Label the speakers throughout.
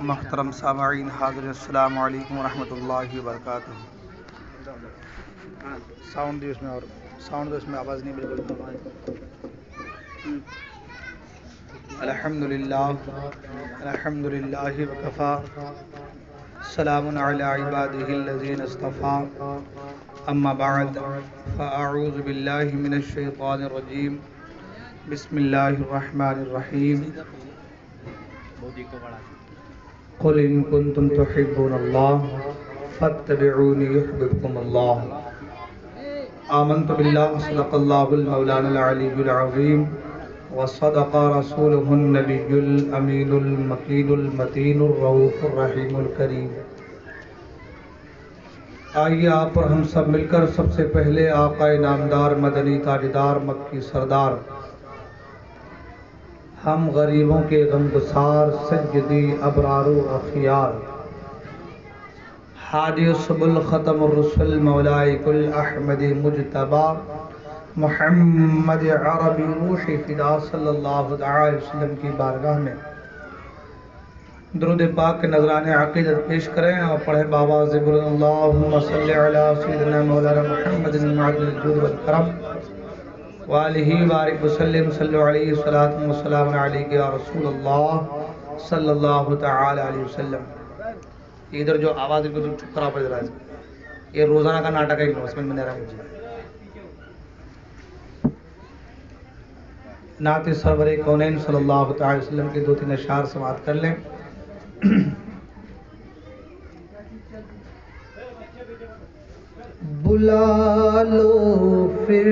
Speaker 1: محترم سامعین حاضر السلام علیکم ورحمۃ اللہ وبرکاتہ۔ ساؤنڈ دی اس میں، اور ساؤنڈ اس میں آواز نہیں بالکل۔ الحمدللہ وکفا، سلام علی عبادہ الذین اصطفیٰ، اما بعد فاعوذ باللہ من الشیطان الرجیم، بسم اللہ الرحمن الرحیم۔ قل ان کنتم تحبون اللہ فاتبعونی یحببکم اللہ۔ آمنت باللہ، صدق اللہ المولانا العلی العظیم، وصدق رسولہ النبی الامین المکین المتین الرؤوف الرحیم الکریم۔ آئیے آپ اور ہم سب مل کر سب سے پہلے آقا نامدار مدنی تاجدار مکی سردار، ہم غریبوں کے غمگسار سیدی ابرار و اخیار، ہادی سبل ختم الرسل مولائی کل احمد مجتبی محمد عربی روح فدا صلی اللہ علیہ وسلم کی بارگاہ میں درود پاک کے نذران عقیدت پیش کریں اور پڑھیں بآواز بلند اللہم صلی علی سیدنا مولانا محمد معدن الجود والکرم وآلہ بارک وسلم، صلی علیہ الصلاۃ والسلام علیہ یا رسول اللہ صلی اللہ تعالی علیہ وسلم۔ ادھر جو آواز کو چپ کرا پڑ رہا ہے، یہ روزانہ کا ناٹک ہے، سمجھ میں نہیں آ رہا مجھے۔ نعت سرور کونین صلی اللہ تعالی وسلم کے 2-3 اشعار سماعت کر لیں۔ بلا لو پھر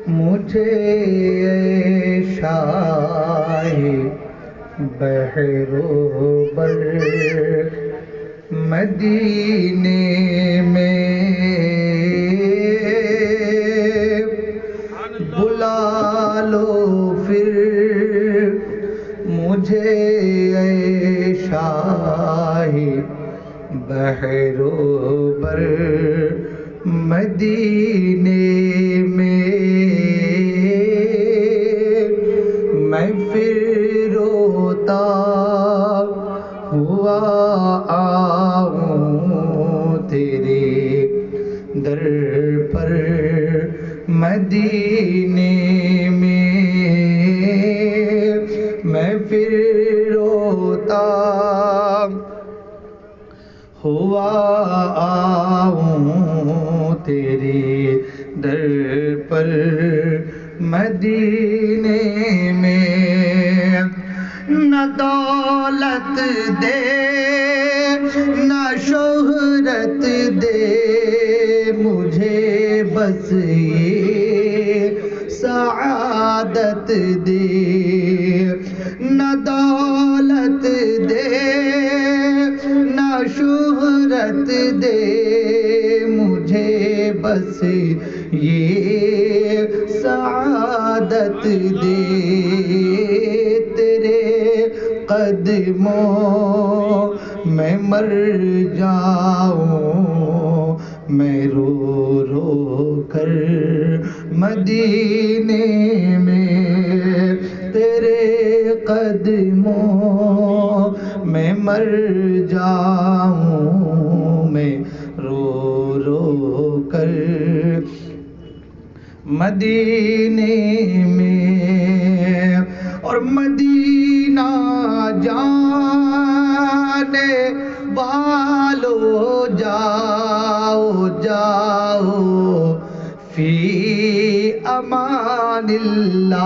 Speaker 1: مجھے اے شاہ بحر و بر مدینے میں، بلا لو پھر مجھے اے شاہ بحر و بر مدینے میں، میں پھر روتا ہوا آؤں تیرے در پر مدینے میں، میں پھر روتا ہوا آؤں تیرے در پر مدینے میں، نہ دولت دے نہ شہرت دے مجھے، بس یہ سعادت دے، نہ دولت دے نہ شہرت دے مجھے، بس یہ سعادت دے، تیرے قدموں میں مر جاؤں میں رو رو کر مدینے میں، تیرے قدموں میں مر جاؤں میں رو رو کر مدینے میں، اور مدینہ جانے والو جاؤ جاؤ فی امان اللہ،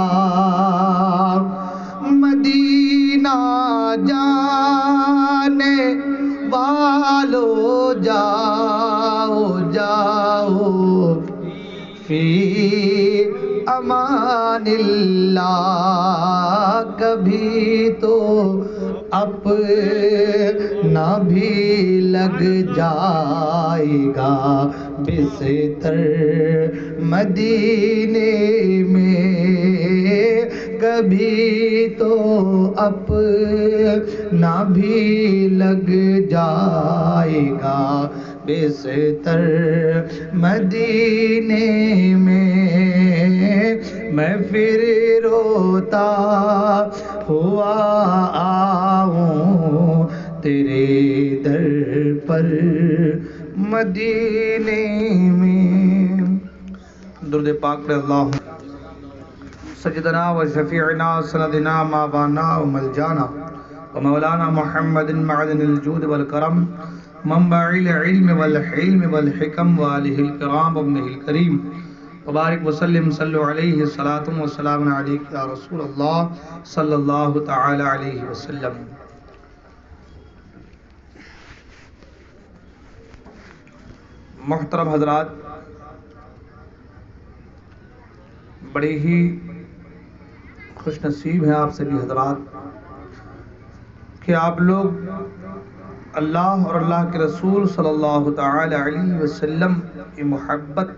Speaker 1: مدینہ جانے والو جاؤ جاؤ فی امان اللہ، کبھی تو اپنا بھی لگ جائے گا بستر مدینے میں، کبھی تو اپنا بھی لگ جائے گا بستر مدینے میں، میں پھر روتا ہوا آؤں تیرے در پر مدینے میں. درود پاک پہ اللہ سجدنا و شفیعنا سندنا مابانا و ملجانا و مولانا محمد معدن الجود والکرم منبع العلم والحلم والحکم وآلہ الکرام وابنہ الکریم وبارک وسلم صلو علیہ صلاة و سلام علیک یا رسول اللہ صلی اللہ تعالی علیہ وسلم. محترم حضرات، بڑی ہی خوش نصیب ہیں آپ سبھی حضرات کہ آپ لوگ اللہ اور اللہ کے رسول صلی اللہ تعالی علیہ وسلم کی محبت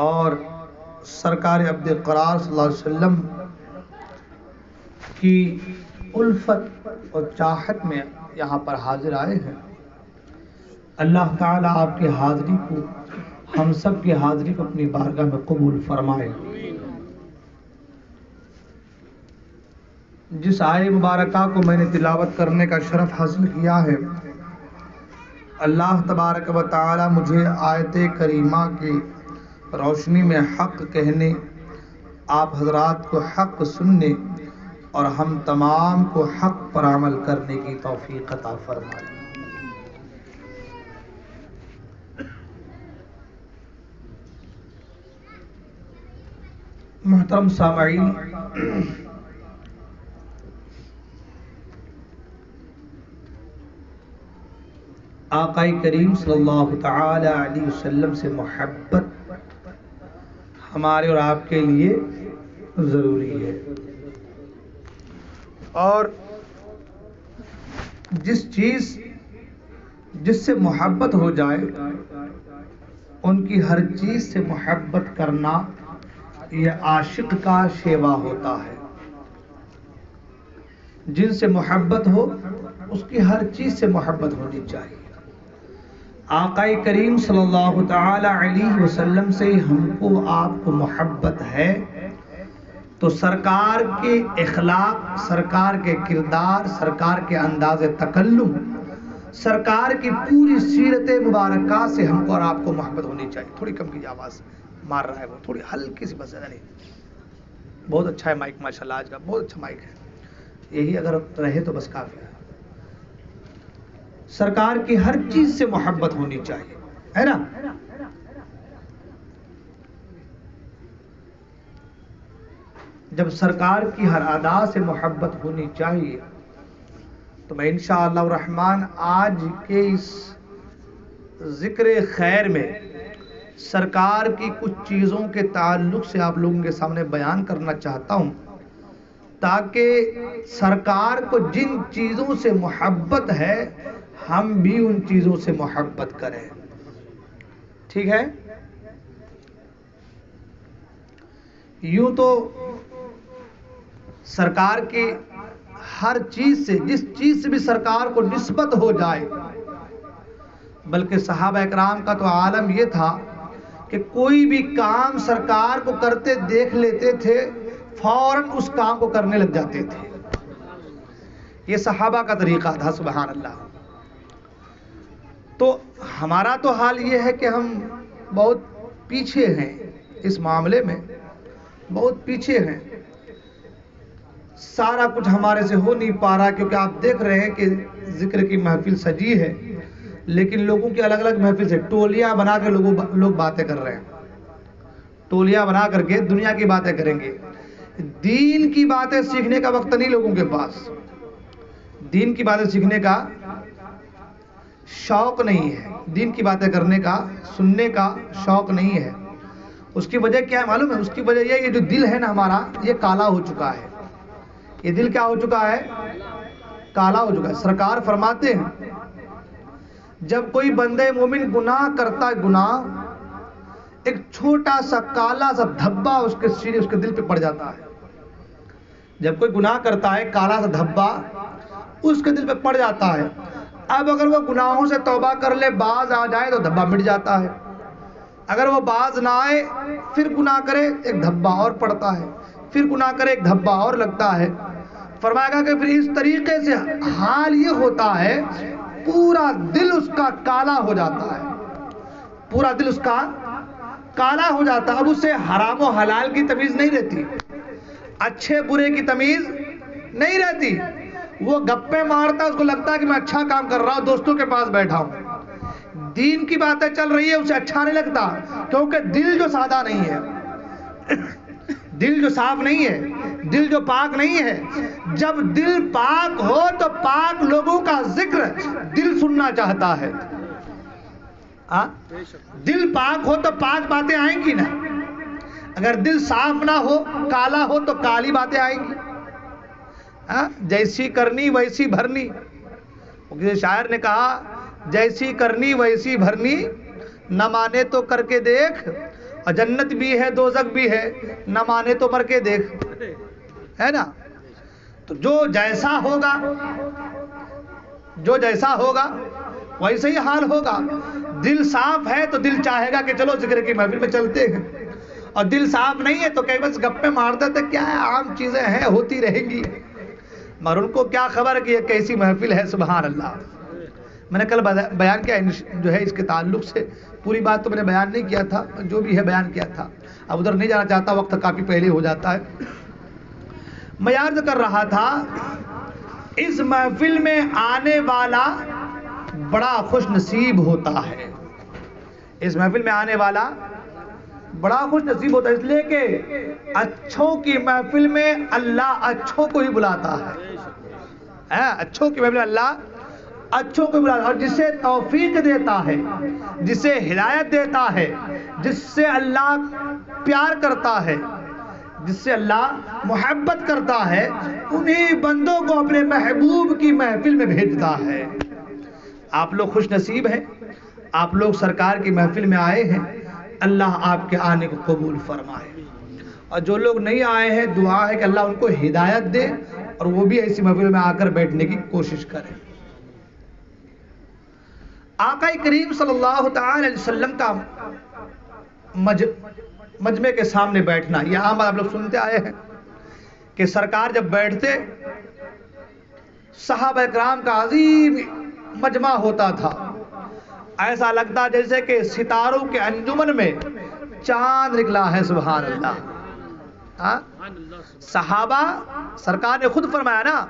Speaker 1: اور سرکار عبد قرار صلی اللہ علیہ وسلم کی الفت اور چاہت میں یہاں پر حاضر آئے ہیں. اللہ تعالیٰ آپ کی حاضری کو، ہم سب کی حاضری کو اپنی بارگاہ میں قبول فرمائے. جس آیے مبارکہ کو میں نے تلاوت کرنے کا شرف حاصل کیا ہے، اللہ تبارک و تعالیٰ مجھے آیت کریمہ کی روشنی میں حق کہنے، آپ حضرات کو حق سننے اور ہم تمام کو حق پر عمل کرنے کی توفیق عطا فرمائے. محترم سامعین، آقا کریم صلی اللہ تعالی علیہ وسلم سے محبت ہمارے اور آپ کے لیے ضروری ہے، اور جس سے محبت ہو جائے ان کی ہر چیز سے محبت کرنا یہ عاشق کا شیوا ہوتا ہے. جن سے محبت ہو اس کی ہر چیز سے محبت ہونی چاہیے. آقا کریم صلی اللہ تعالی علیہ وسلم سے ہم کو آپ کو محبت ہے تو سرکار کے اخلاق، سرکار کے کردار، سرکار کے انداز تکلم، سرکار کی پوری سیرت مبارکہ سے ہم کو اور آپ کو محبت ہونی چاہیے. تھوڑی کم کی آواز مار رہا ہے وہ، تھوڑی ہلکی سی بس، نہیں بہت اچھا ہے مائک، ماشاءاللہ آج کا بہت اچھا مائک ہے، یہی اگر رہے تو بس کافی ہے. سرکار کی ہر چیز سے محبت ہونی چاہیے، ہے نا. جب سرکار کی ہر ادا سے محبت ہونی چاہیے تو میں انشاءاللہ الرحمن آج کے اس ذکر خیر میں سرکار کی کچھ چیزوں کے تعلق سے آپ لوگوں کے سامنے بیان کرنا چاہتا ہوں، تاکہ سرکار کو جن چیزوں سے محبت ہے ہم بھی ان چیزوں سے محبت کریں. ٹھیک ہے؟ یوں تو سرکار کی ہر چیز سے، جس چیز سے بھی سرکار کو نسبت ہو جائے، بلکہ صحابہ اکرام کا تو عالم یہ تھا کہ کوئی بھی کام سرکار کو کرتے دیکھ لیتے تھے، فوراً اس کام کو کرنے لگ جاتے تھے. یہ صحابہ کا طریقہ تھا. سبحان اللہ. تو ہمارا تو حال یہ ہے کہ ہم بہت پیچھے ہیں اس معاملے میں، بہت پیچھے ہیں. سارا کچھ ہمارے سے ہو نہیں پا رہا، کیونکہ آپ دیکھ رہے ہیں کہ ذکر کی محفل سجی ہے، لیکن لوگوں کی الگ الگ محفل سے ٹولیاں بنا کے لوگ باتیں کر رہے ہیں. ٹولیاں بنا کر کے دنیا کی باتیں کریں گے. دین کی باتیں سیکھنے کا وقت نہیں لوگوں کے پاس. دین کی باتیں سیکھنے کا شوق نہیں ہے، دین کی باتیں کرنے کا، سننے کا شوق نہیں ہے. اس کی وجہ کیا ہے معلوم ہے؟ اس کی وجہ یہ جو دل ہے نا ہمارا، یہ کالا ہو چکا ہے. یہ دل کیا ہو چکا ہے؟ کالا ہو چکا ہے. سرکار فرماتے ہیں جب کوئی بندے مومن گناہ کرتا ہے، گناہ، ایک چھوٹا سا کالا سا دھبا اس کے سینے، اس کے دل پہ پڑ جاتا ہے. جب کوئی گناہ کرتا ہے، کالا سا دھبا اس کے دل پہ پڑ جاتا ہے. اب اگر وہ گناہوں سے توبہ کر لے، باز آ جائے تو دھبا مٹ جاتا ہے. اگر وہ باز نہ آئے پھر گناہ کرے ایک دھبا اور پڑتا ہے، پھر گناہ کرے ایک دھبا اور لگتا ہے۔ فرمایا گا کہ پھر اس طریقے سے حال یہ ہوتا ہے پورا دل اس کا کالا ہو جاتا ہے، پورا دل اس کا کالا ہو جاتا ہے۔ اب اسے حرام و حلال کی تمیز نہیں رہتی، اچھے برے کی تمیز نہیں رہتی۔ وہ گپے مارتا ہے، اس کو لگتا ہے کہ میں اچھا کام کر رہا ہوں، دوستوں کے پاس بیٹھا ہوں، دین کی باتیں چل رہی ہے، اسے اچھا نہیں لگتا، کیونکہ دل جو سادہ نہیں ہے، دل جو صاف نہیں ہے، دل جو پاک نہیں ہے۔ جب دل پاک ہو تو پاک لوگوں کا ذکر دل سننا چاہتا ہے۔ دل پاک ہو تو پاک باتیں آئیں گی نا، اگر دل صاف نہ ہو، کالا ہو تو کالی باتیں آئیں گی۔ جیسی کرنی ویسی بھرنی، کسی شاعر نے کہا جیسی کرنی ویسی بھرنی، نہ مانے تو کر کے دیکھ، اور جنت بھی ہے دوزخ بھی ہے، نہ مانے تو مر کے دیکھ، ہے نا۔ تو جو جیسا ہوگا، جو جیسا ہوگا ویسے ہی حال ہوگا۔ دل صاف ہے تو دل چاہے گا کہ چلو ذکر کی محفل میں چلتے ہیں، اور دل صاف نہیں ہے تو کئی بس گپے مارتے تھے، کیا ہے عام چیزیں ہیں ہوتی رہیں گی، مگر ان کو کیا خبر کہ یہ کیسی محفل ہے۔ سبحان اللہ۔ میں نے کل بیان کیا جو ہے اس کے تعلق سے، پوری بات تو میں نے بیان نہیں کیا تھا، جو بھی ہے بیان کیا تھا، اب ادھر نہیں جانا چاہتا، وقت کافی پہلے ہو جاتا ہے۔ میں عرض کر رہا تھا اس محفل میں آنے والا بڑا خوش نصیب ہوتا ہے، اس محفل میں آنے والا بڑا خوش نصیب ہوتا ہے، اس لیے کہ اچھوں کی محفل میں اللہ اچھوں کو ہی بلاتا ہے، اچھوں کی محفل میں اللہ اچھوں کو بلاتا ہے، اور جسے توفیق دیتا ہے، جسے ہدایت دیتا ہے، جس سے اللہ پیار کرتا ہے، جس سے اللہ محبت کرتا ہے، انہی بندوں کو اپنے محبوب کی محفل میں بھیجتا ہے۔ آپ لوگ خوش نصیب ہیں، آپ لوگ سرکار کی محفل میں آئے ہیں، اللہ آپ کے آنے کو قبول فرمائے، اور جو لوگ نہیں آئے ہیں دعا ہے کہ اللہ ان کو ہدایت دے اور وہ بھی ایسی محفل میں آ کر بیٹھنے کی کوشش کریں۔ آقا کریم صلی اللہ تعالی علیہ وسلم کا مجمع کے سامنے بیٹھنا، یہ عام آپ لوگ سنتے آئے ہیں کہ سرکار جب بیٹھتے صحابہ کرام کا عظیم مجمع ہوتا تھا، ایسا لگتا جیسے کہ ستاروں کے انجمن میں چاند نکلا ہے۔ سبحان اللہ۔ صحابہ، سرکار نے خود فرمایا نا،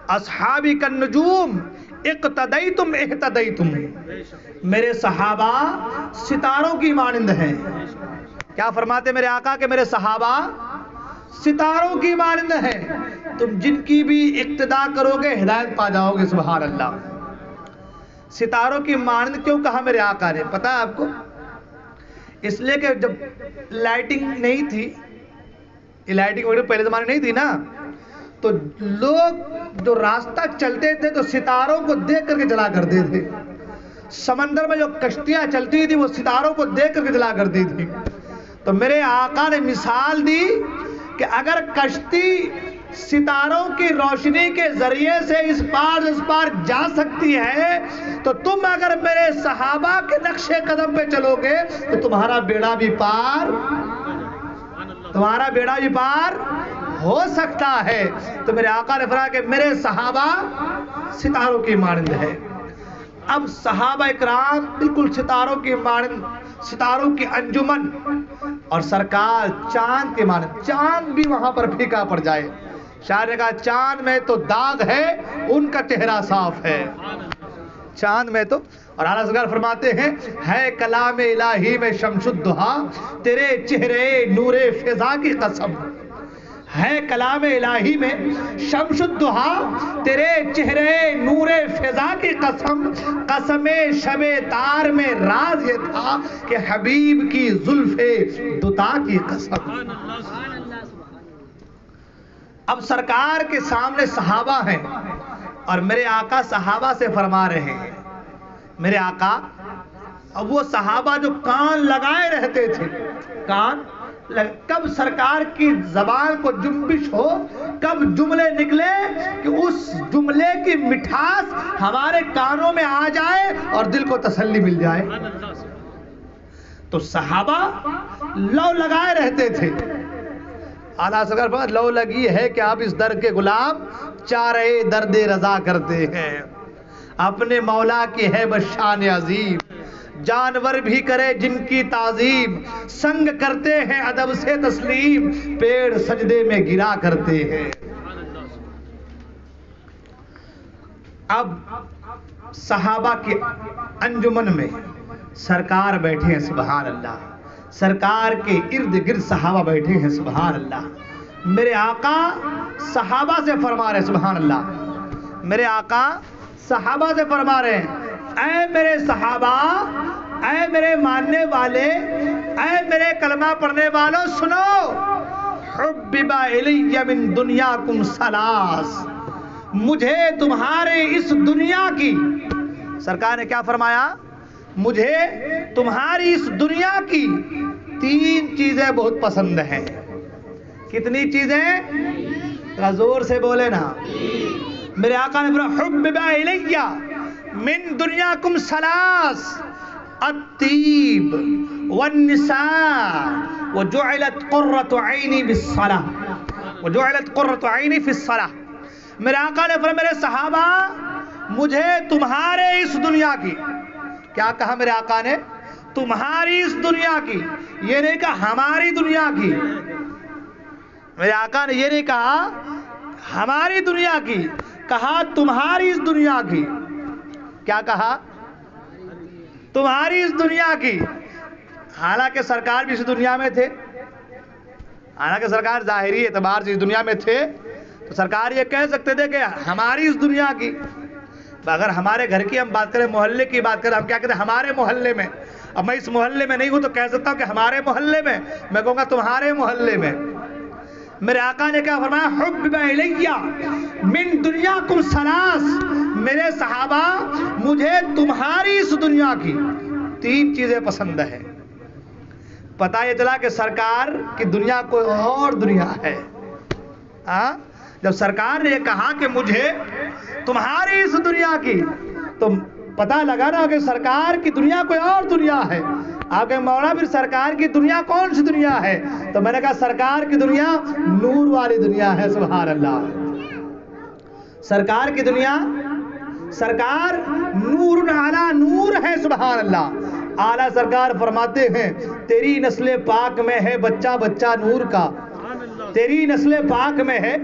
Speaker 1: اصحابی کالنجوم اقتدیتم اہتدیتم، میرے صحابہ ستاروں کی مانند ہیں۔ کیا فرماتے میرے آقا کہ میرے صحابہ ستاروں کی مانند ہیں، تم جن کی بھی اقتدا کرو گے ہدایت پا جاؤ گے۔ سبحان اللہ۔ ستاروں کی مانند کیوں کہا میرے آقا نے؟ پتہ ہے آپ کو؟ اس لیے کہ جب لائٹنگ نہیں تھی، یہ لائٹنگ وغیرہ پہلے زمانے نہیں تھی نا، تو لوگ جو راستہ چلتے تھے تو ستاروں کو دیکھ کر کے چلا کرتے تھے۔ سمندر میں جو کشتیاں چلتی تھی وہ ستاروں کو دیکھ کر کے چلا کرتی تھی۔ تو میرے آقا نے مثال دی کہ اگر کشتی ستاروں کی روشنی کے ذریعے سے اس پار جا سکتی ہے تو تم اگر میرے صحابہ کے نقش قدم پہ چلو گے تو تمہارا بیڑا بھی پار ہو سکتا ہے۔ تو میرے آقا نے فرمایا کہ میرے صحابہ ستاروں کی مانند ہے۔ اب صحابہ اکرام بالکل ستاروں کی مانند، ستاروں کی انجمن، اور سرکار چاند کے مانند، چاند بھی وہاں پر پھیکا پڑ جائے۔ شاعر نے کہا چاند میں تو داغ ہے، ان کا چہرہ صاف ہے۔ چاند میں تو، اور اعلیٰ سرکار فرماتے ہیں ہے کلام الہی میں شمس الضحیٰ، تیرے چہرے نور فضا کی قسم، ہے کلام الہی میں شمس الضحیٰ، تیرے چہرے نور فضا کی قسم، قسم شب تار میں راز یہ تھا کہ حبیب کی زلف دوتا کی قسم۔ اب سرکار کے سامنے صحابہ ہیں اور میرے آقا صحابہ سے فرما رہے ہیں، میرے آقا، اب وہ صحابہ جو کان لگائے رہتے تھے، کب سرکار کی زبان کو جنبش ہو، کب جملے نکلے کہ اس جملے کی مٹھاس ہمارے کانوں میں آ جائے اور دل کو تسلی مل جائے۔ تو صحابہ لو لگائے رہتے تھے. اعلیٰ سرکار فرماتے لو لگی ہے کہ آپ اس در کے غلام چارے درد رضا کرتے ہیں. اپنے مولا کی ہے بس شان عظیم، جانور بھی کرے جن کی تعظیم، سنگ کرتے ہیں ادب سے تسلیم، پیڑ سجدے میں گرا کرتے ہیں. اب صحابہ کے انجمن میں سرکار بیٹھے ہیں، سبحان اللہ. سرکار کے ارد گرد صحابہ بیٹھے ہیں، سبحان اللہ. میرے آقا صحابہ سے فرما رہے ہیں، سبحان اللہ. میرے آقا صحابہ سے فرما رہے ہیں اے میرے صحابہ، اے میرے ماننے والے، اے میرے کلمہ پڑھنے والوں، سنو. حبب الی من دنیاکم ثلاث، مجھے تمہارے اس دنیا کی، سرکار نے کیا فرمایا؟ مجھے تمہاری اس دنیا کی 3 چیزیں بہت پسند ہیں. کتنی چیزیں؟ ذرا زور سے بولے نا. میرے آقا نے فرمایا حبب الی من دنیاکم ثلاث، الطیب والنساء وجعلت قرۃ عینی بالصلاۃ، وجعلت قرۃ عینی فی الصلاۃ. میرے آقا نے فرمایا میرے صحابہ، مجھے تمہارے اس دنیا کی، کیا کہا میرے آقا نے؟ تمہاری اس دنیا کی، یہ نہیں کہا ہماری دنیا کی. میرے آقا نے یہ نہیں کہا ہماری دنیا کی، کہا تمہاری اس دنیا کی. کیا کہا؟ تمہاری اس دنیا کی. حالانکہ سرکار بھی اس دنیا میں تھے، حالانکہ سرکار ظاہری اعتبار سے اس دنیا میں تھے، تو سرکار یہ کہہ سکتے تھے کہ ہماری اس دنیا کی. اگر ہمارے گھر کی ہم بات کریں، محلے کی بات کریں، ہم کیا کہتے ہیں؟ ہمارے محلے میں. اب میں اس محلے میں نہیں ہوں تو کہہ سکتا ہوں کہ ہمارے محلے میں، میں کہوں گا تمہارے محلے میں. میرے آقا نے کیا فرمایا؟ حبب الی من دنیاکم ثلاث، میرے صحابہ مجھے تمہاری اس دنیا کی 3 چیزیں پسند ہیں. پتہ یہ چلا کہ سرکار کی دنیا کوئی اور دنیا ہے. جب سرکار نے یہ کہا کہ مجھے تمہاری اس دنیا کی، تو پتہ لگا نا کہ سرکار کی دنیا کوئی اور دنیا ہے. آپ کے مولا پھر سرکار کی دنیا کون سی دنیا ہے؟ تو میں نے کہا سرکار کی دنیا نور والی دنیا ہے، سبحان اللہ. سرکار کی دنیا، سرکار نور علی نور ہے، سبحان اللہ. اعلیٰ سرکار فرماتے ہیں تیری نسل پاک میں ہے بچہ بچہ نور کا، تیری نسل پاک میں ہے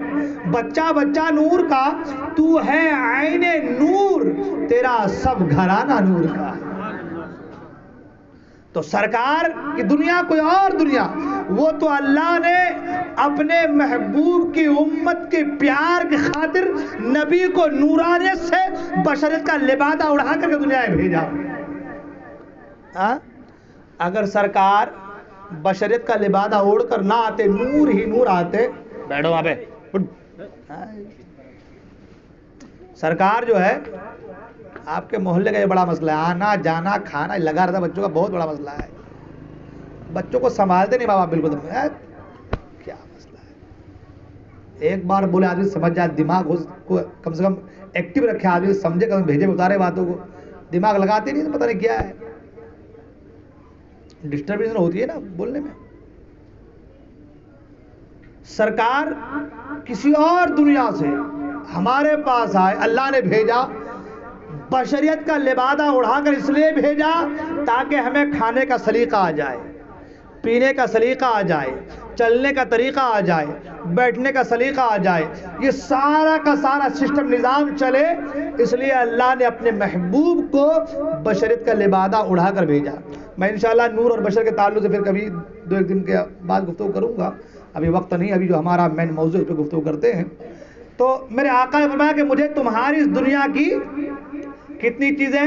Speaker 1: بچہ بچہ نور کا، تو ہے عین نور، تیرا سب گھرانہ نور کا. تو سرکار کی دنیا کوئی اور دنیا، وہ تو اللہ نے اپنے محبوب کی امت کے پیار کی خاطر نبی کو نورانیت سے بشریت کا لبادہ اڑا کر کے دنیا میں بھیجا. اگر سرکار بشریت کا لبادہ اوڑھ کر نہ آتے، نور ہی نور آتے، بیٹھو وہاں پہ. سرکار جو ہے، آپ کے محلے کا یہ بڑا مسئلہ ہے، آنا جانا کھانا لگا رہتا بچوں کا بہت بڑا مسئلہ ہے. بچوں کو سنبھالتے نہیں بابا بالکل. کیا مسئلہ ہے؟ ایک بار بولے آدمی سمجھ جائے، دماغ کو کم سے کم ایکٹیو رکھے آدمی، سمجھے کم بھیجے اتارے باتوں کو. دماغ لگاتے نہیں تو پتہ نہیں کیا ہے، ڈسٹربنس ہوتی ہے نا بولنے میں. سرکار کسی اور دنیا سے ہمارے پاس آئے، اللہ نے بھیجا، بشریت کا لبادہ اڑا کر اس لیے بھیجا تاکہ ہمیں کھانے کا سلیقہ آ جائے، پینے کا سلیقہ آ جائے، چلنے کا طریقہ آ جائے، بیٹھنے کا سلیقہ آ جائے، یہ سارا کا سارا سسٹم نظام چلے. اس لیے اللہ نے اپنے محبوب کو بشریت کا لبادہ اڑا کر بھیجا. میں انشاءاللہ نور اور بشر کے تعلق سے پھر کبھی 2-1 دن کے بعد گفتگو کروں گا، ابھی وقت نہیں. ابھی جو ہمارا مین موضوع اس پہ گفتگو کرتے ہیں. تو میرے آقا نے فرمایا کہ مجھے تمہاری اس دنیا کی کتنی چیزیں؟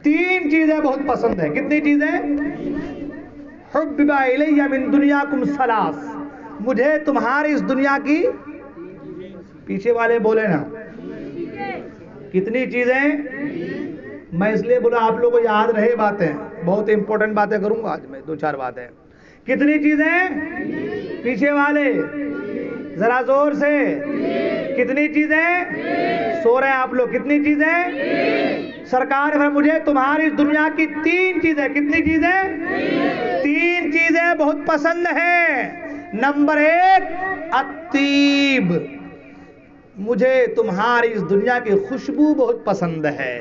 Speaker 1: 3 چیزیں بہت پسند ہیں. کتنی چیزیں؟ حبب الی من دنیاکم ثلاث، مجھے تمہاری اس دنیا کی، پیچھے والے بولے نا، کتنی چیزیں؟ میں اس لیے بولا آپ لوگوں کو یاد رہے باتیں، بہت امپورٹنٹ باتیں کروں گا آج میں، 2-4 باتیں. کتنی چیزیں؟ پیچھے والے ذرا زور سے، کتنی چیزیں؟ سو رہے ہیں آپ لوگ. کتنی چیزیں؟ سرکار نے مجھے تمہاری اس دنیا کی 3 چیزیں، کتنی چیزیں؟ 3 چیزیں بہت پسند ہیں۔ نمبر 1 الطیب، مجھے تمہاری اس دنیا کی خوشبو بہت پسند ہے۔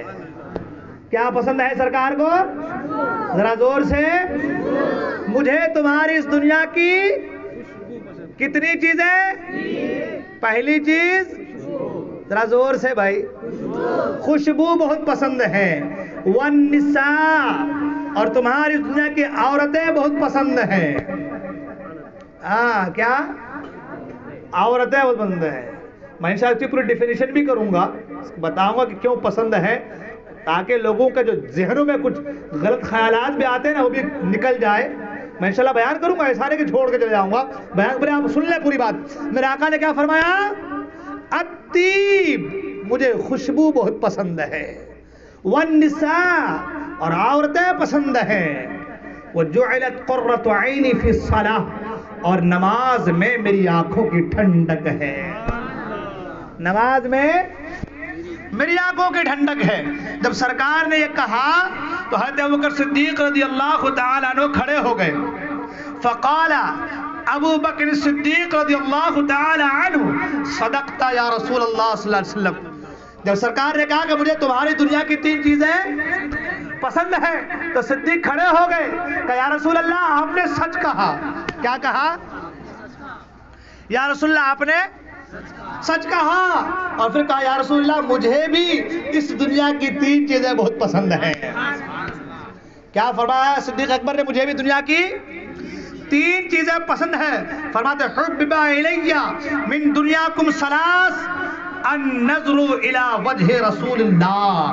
Speaker 1: کیا پسند ہے سرکار کو؟ ذرا زور سے، مجھے تمہاری اس دنیا کی کتنی چیزیں؟ پہلی چیز، ذرا زور سے بھائی، خوشبو بہت پسند ہے۔ والنساء، اور تمہاری اس دنیا کی عورتیں بہت پسند ہیں۔ کیا؟ عورتیں بہت پسند ہیں۔ میں انشاءاللہ اس کی پوری ڈیفینیشن بھی کروں گا، بتاؤں گا کہ کیوں پسند ہے، تاکہ لوگوں کے جو ذہنوں میں کچھ غلط خیالات بھی آتے ہیں نا، وہ بھی نکل جائے۔ میں انشاءاللہ بیان کروں گا، ایسا نہیں کہ چھوڑ کے چلے جاؤں گا، بیان کریں، آپ سن لیں پوری بات۔ میرے آقا نے کیا فرمایا؟ الطیب، مجھے خوشبو بہت پسند ہے۔ والنساء، اور عورتیں پسند ہیں۔ وجعلت قرۃ عینی فی الصلاۃ، اور نماز میں میری آنکھوں کی ٹھنڈک ہے۔ نماز میں میری آنکھوں کی ٹھنڈک ہے۔ جب سرکار نے یہ کہا تو حضرت ابوبکر صدیق رضی اللہ تعالیٰ عنہ کھڑے ہو گئے۔ فقال ابو بکر صدیق رضی اللہ تعالیٰ عنہ صدقت یا رسول اللہ صلی اللہ علیہ وسلم۔ جب سرکار نے کہا کہ مجھے تمہاری دنیا کی 3 چیزیں پسند ہے، تو صدیق کھڑے ہو گئے کہ یا رسول اللہ آپ نے سچ کہا۔ کیا کہا؟ یا رسول اللہ آپ نے سچ کہا۔ اور پھر کہا یا رسول اللہ مجھے بھی اس دنیا کی 3 چیزیں بہت پسند ہیں۔ کیا فرمایا صدیق اکبر نے؟ مجھے بھی دنیا کی 3 چیزیں پسند ہیں۔ فرماتے حبب الی من دنیاکم ثلاث، النظر الى وجہ رسول اللہ،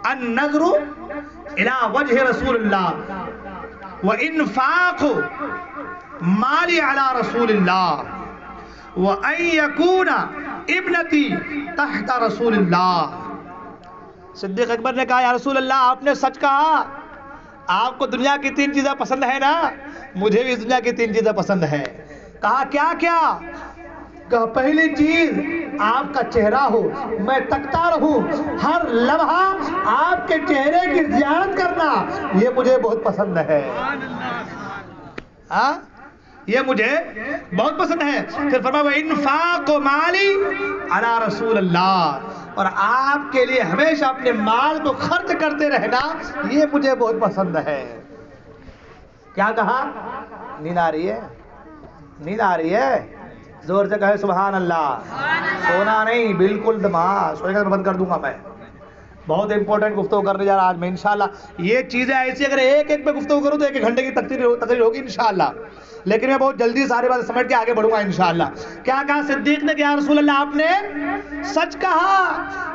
Speaker 1: النظر الى وجہ رسول اللہ، وانفاق مالی علی رسول اللہ، وَأَن يَكُونَ ابْنَتِي تحت رسول اللہ۔ صدیق اکبر نے کہا یا رسول اللہ آپ نے سچ کہا، آپ کو دنیا کی 3 چیزیں پسند ہے نا، مجھے بھی اس دنیا کی 3 چیزیں پسند ہے۔ کہا کیا کیا؟ کہا پہلی چیز آپ کا چہرہ ہو، میں تکتا رہوں ہر لمحہ آپ کے چہرے کی زیارت کرنا، یہ مجھے بہت پسند ہے۔ یہ مجھے بہت پسند ہے۔ پھر فرمایا انفاق مالی علی رسول اللہ، اور آپ کے لیے ہمیشہ اپنے مال کو خرچ کرتے رہنا، یہ مجھے بہت پسند ہے۔ کیا کہا؟ نیند آ رہی ہے؟ نیند آ رہی ہے؟ زور سے کہے سبحان اللہ۔ سونا نہیں، بالکل دماغ سوئے گا بند کر دوں گا میں۔ بہت امپورٹنٹ گفتگو کرنے جا رہا آج میں انشاءاللہ۔ یہ چیزیں ایسی اگر ایک ایک پہ گفتگو کروں تو 1 گھنٹے کی تقریر ہوگی انشاءاللہ، لیکن میں بہت جلدی ساری باتیں سمجھ کے آگے بڑھوں گا انشاءاللہ۔ کیا کہا صدیق نے کہ یا رسول اللہ آپ نے سچ کہا،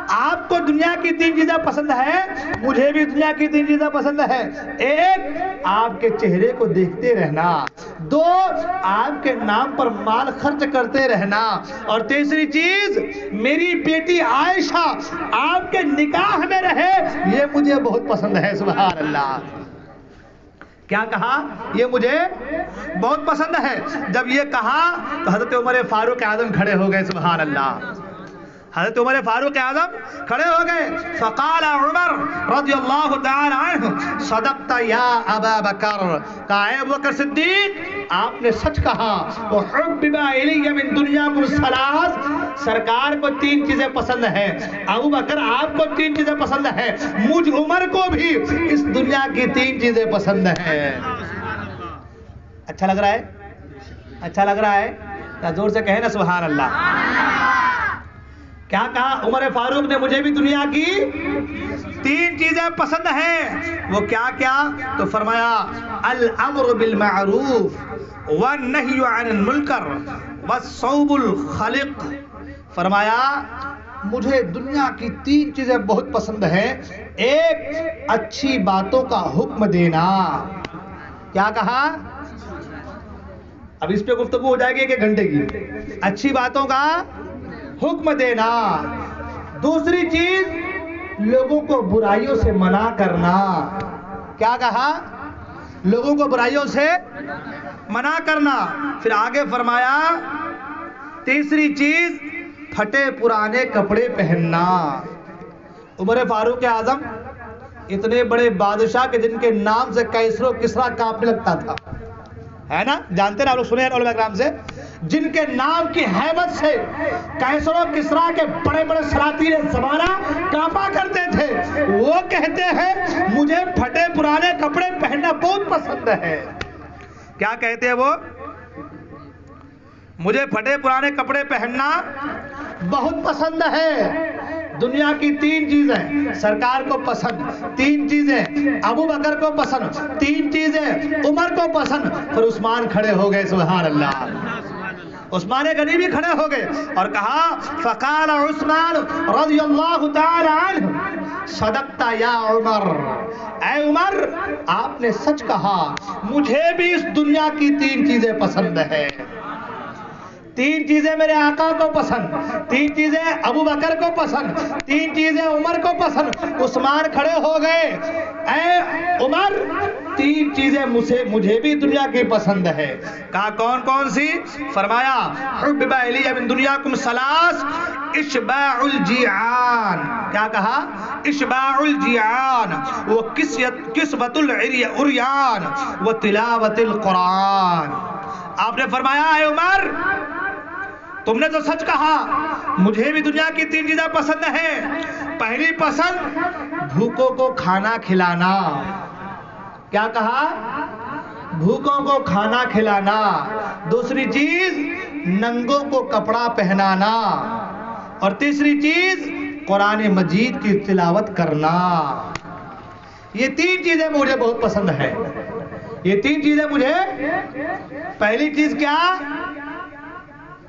Speaker 1: آپ کو دنیا کی 3 چیزیں پسند ہے، مجھے بھی دنیا کی 3 چیزیں پسند ہے۔ 1 آپ کے چہرے کو دیکھتے رہنا، 2 آپ کے نام پر مال خرچ کرتے رہنا، اور تیسری چیز میری بیٹی عائشہ آپ کے نکاح میں رہے، یہ مجھے بہت پسند ہے۔ سبحان اللہ۔ کیا کہا؟ یہ مجھے بہت پسند ہے۔ جب یہ کہا تو حضرت عمر فاروق اعظم کھڑے ہو گئے۔ سبحان اللہ۔ حضرت عمر فاروق اعظم کھڑے ہو گئے۔ فقال عمر رضی اللہ تعالی عنہ صدقت یا ابا بکر، کہا اے ابوبکر صدیق آپ نے سچ کہا۔ وحبب الی من دنیاکم ثلاث، سرکار کو 3 چیزیں پسند ہیں، ابو بکر آپ کو 3 چیزیں پسند ہیں، مجھ عمر کو بھی اس دنیا کی 3 چیزیں پسند ہیں۔ اچھا لگ رہا ہے؟ اچھا لگ رہا ہے؟ زور سے کہیں نا سبحان اللہ۔ کیا کہا عمر فاروق نے؟ مجھے بھی دنیا کی 3 چیزیں پسند ہیں۔ وہ کیا کیا؟ تو فرمایا الامر بالمعروف والنہی عن المنکر والصوب الخلق۔ فرمایا مجھے دنیا کی 3 چیزیں بہت پسند ہیں۔ 1 اچھی باتوں کا حکم دینا۔ کیا کہا؟ اب اس پہ گفتگو ہو جائے گی 1 گھنٹے کی۔ اچھی باتوں کا حکم دینا۔ دوسری چیز لوگوں کو برائیوں سے منع کرنا۔ کیا کہا؟ لوگوں کو برائیوں سے منع کرنا۔ پھر آگے فرمایا تیسری چیز پھٹے پرانے کپڑے پہننا۔ عمر فاروق اعظم اتنے بڑے بادشاہ کہ جن کے نام سے کیسر و کسریٰ کانپنے لگتا تھا، ہے نا؟ جانتے ہیں آپ لوگ، سنے ہیں علماء کرام سے، جن کے نام کی ہیبت سے کیسر و کسریٰ کے بڑے بڑے سلاطین زمانہ کانپا کرتے تھے، وہ کہتے ہیں مجھے پھٹے پرانے کپڑے پہننا بہت پسند ہے۔ کیا کہتے ہیں وہ؟ مجھے پھٹے پرانے کپڑے پہننا بہت پسند ہے۔ دنیا کی 3 چیزیں سرکار کو پسند، 3 چیزیں ابو بکر کو پسند، 3 چیزیں عمر کو پسند۔ پھر عثمان کھڑے ہو گئے، سبحان اللہ، عثمان غنی بھی کھڑے ہو گئے اور کہا فقال عثمان رضی اللہ تعالی عنہ صدقت یا عمر، اے عمر آپ نے سچ کہا، مجھے بھی اس دنیا کی 3 چیزیں پسند ہے۔ 3 چیزیں میرے آقا کو پسند، 3 چیزیں ابو بکر کو پسند، 3 چیزیں عمر کو پسند۔ عثمان کھڑے ہو گئے، اے عمر 3 چیزیں مجھے بھی دنیا کی پسند ہے۔ کہا کون کون سی؟ فرمایا حبب الی من دنیاکم ثلاث، اشباع الجیعان۔ کیا کہا؟ اشباع الجیعان و کسوۃ العریان و تلاوت القرآن۔ آپ نے فرمایا اے عمر تم نے تو سچ کہا، مجھے بھی دنیا کی 3 چیزیں پسند ہیں۔ پہلی پسند بھوکوں کو کھانا کھلانا۔ کیا کہا؟ بھوکوں کو کھانا کھلانا۔ دوسری چیز ننگوں کو کپڑا پہنانا، اور تیسری چیز قرآن مجید کی تلاوت کرنا۔ یہ 3 چیزیں مجھے بہت پسند ہے۔ یہ 3 چیزیں مجھے، پہلی چیز کیا؟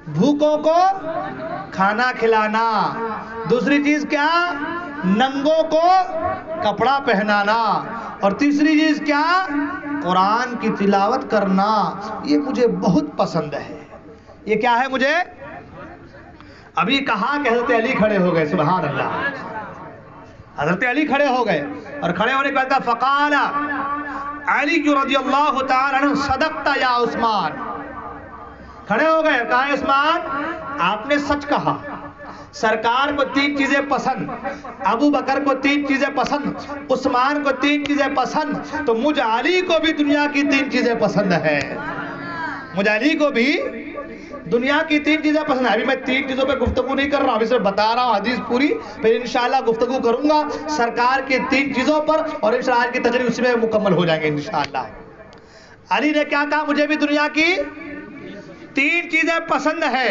Speaker 1: بھوکوں کو کھانا کھلانا۔ دوسری چیز کیا؟ ننگوں کو کپڑا پہنانا۔ اور تیسری چیز کیا؟ قرآن کی تلاوت کرنا۔ یہ مجھے بہت پسند ہے۔ یہ کیا ہے مجھے؟ ابھی کہا کہ حضرت علی کھڑے ہو گئے، سبحان اللہ، حضرت علی کھڑے ہو گئے، اور کھڑے ہونے کے بعد فقال علی رضی اللہ تعالی عنہ صدقت یا عثمان۔ کھڑے ہو گئے، کہا عثمان آپ نے سچ کہا، سرکار کو 3 چیزیں پسند، ابو بکر کو 3 چیزیں پسند، عثمان کو 3 چیزیں پسند، تو مجھ علی کو بھی دنیا کی 3 چیزیں پسند ہے۔ مجھ علی کو بھی دنیا کی 3 چیزیں پسند ہے۔ ابھی میں 3 چیزوں پہ گفتگو نہیں کر رہا ہوں، ابھی صرف بتا رہا ہوں حدیث پوری، پھر انشاءاللہ گفتگو کروں گا سرکار کی 3 چیزوں پر، اور انشاءاللہ آج کی تقریر اسی میں مکمل ہو جائیں گے انشاءاللہ۔ علی نے کیا کہا؟ مجھے بھی دنیا کی 3 چیزیں پسند ہے۔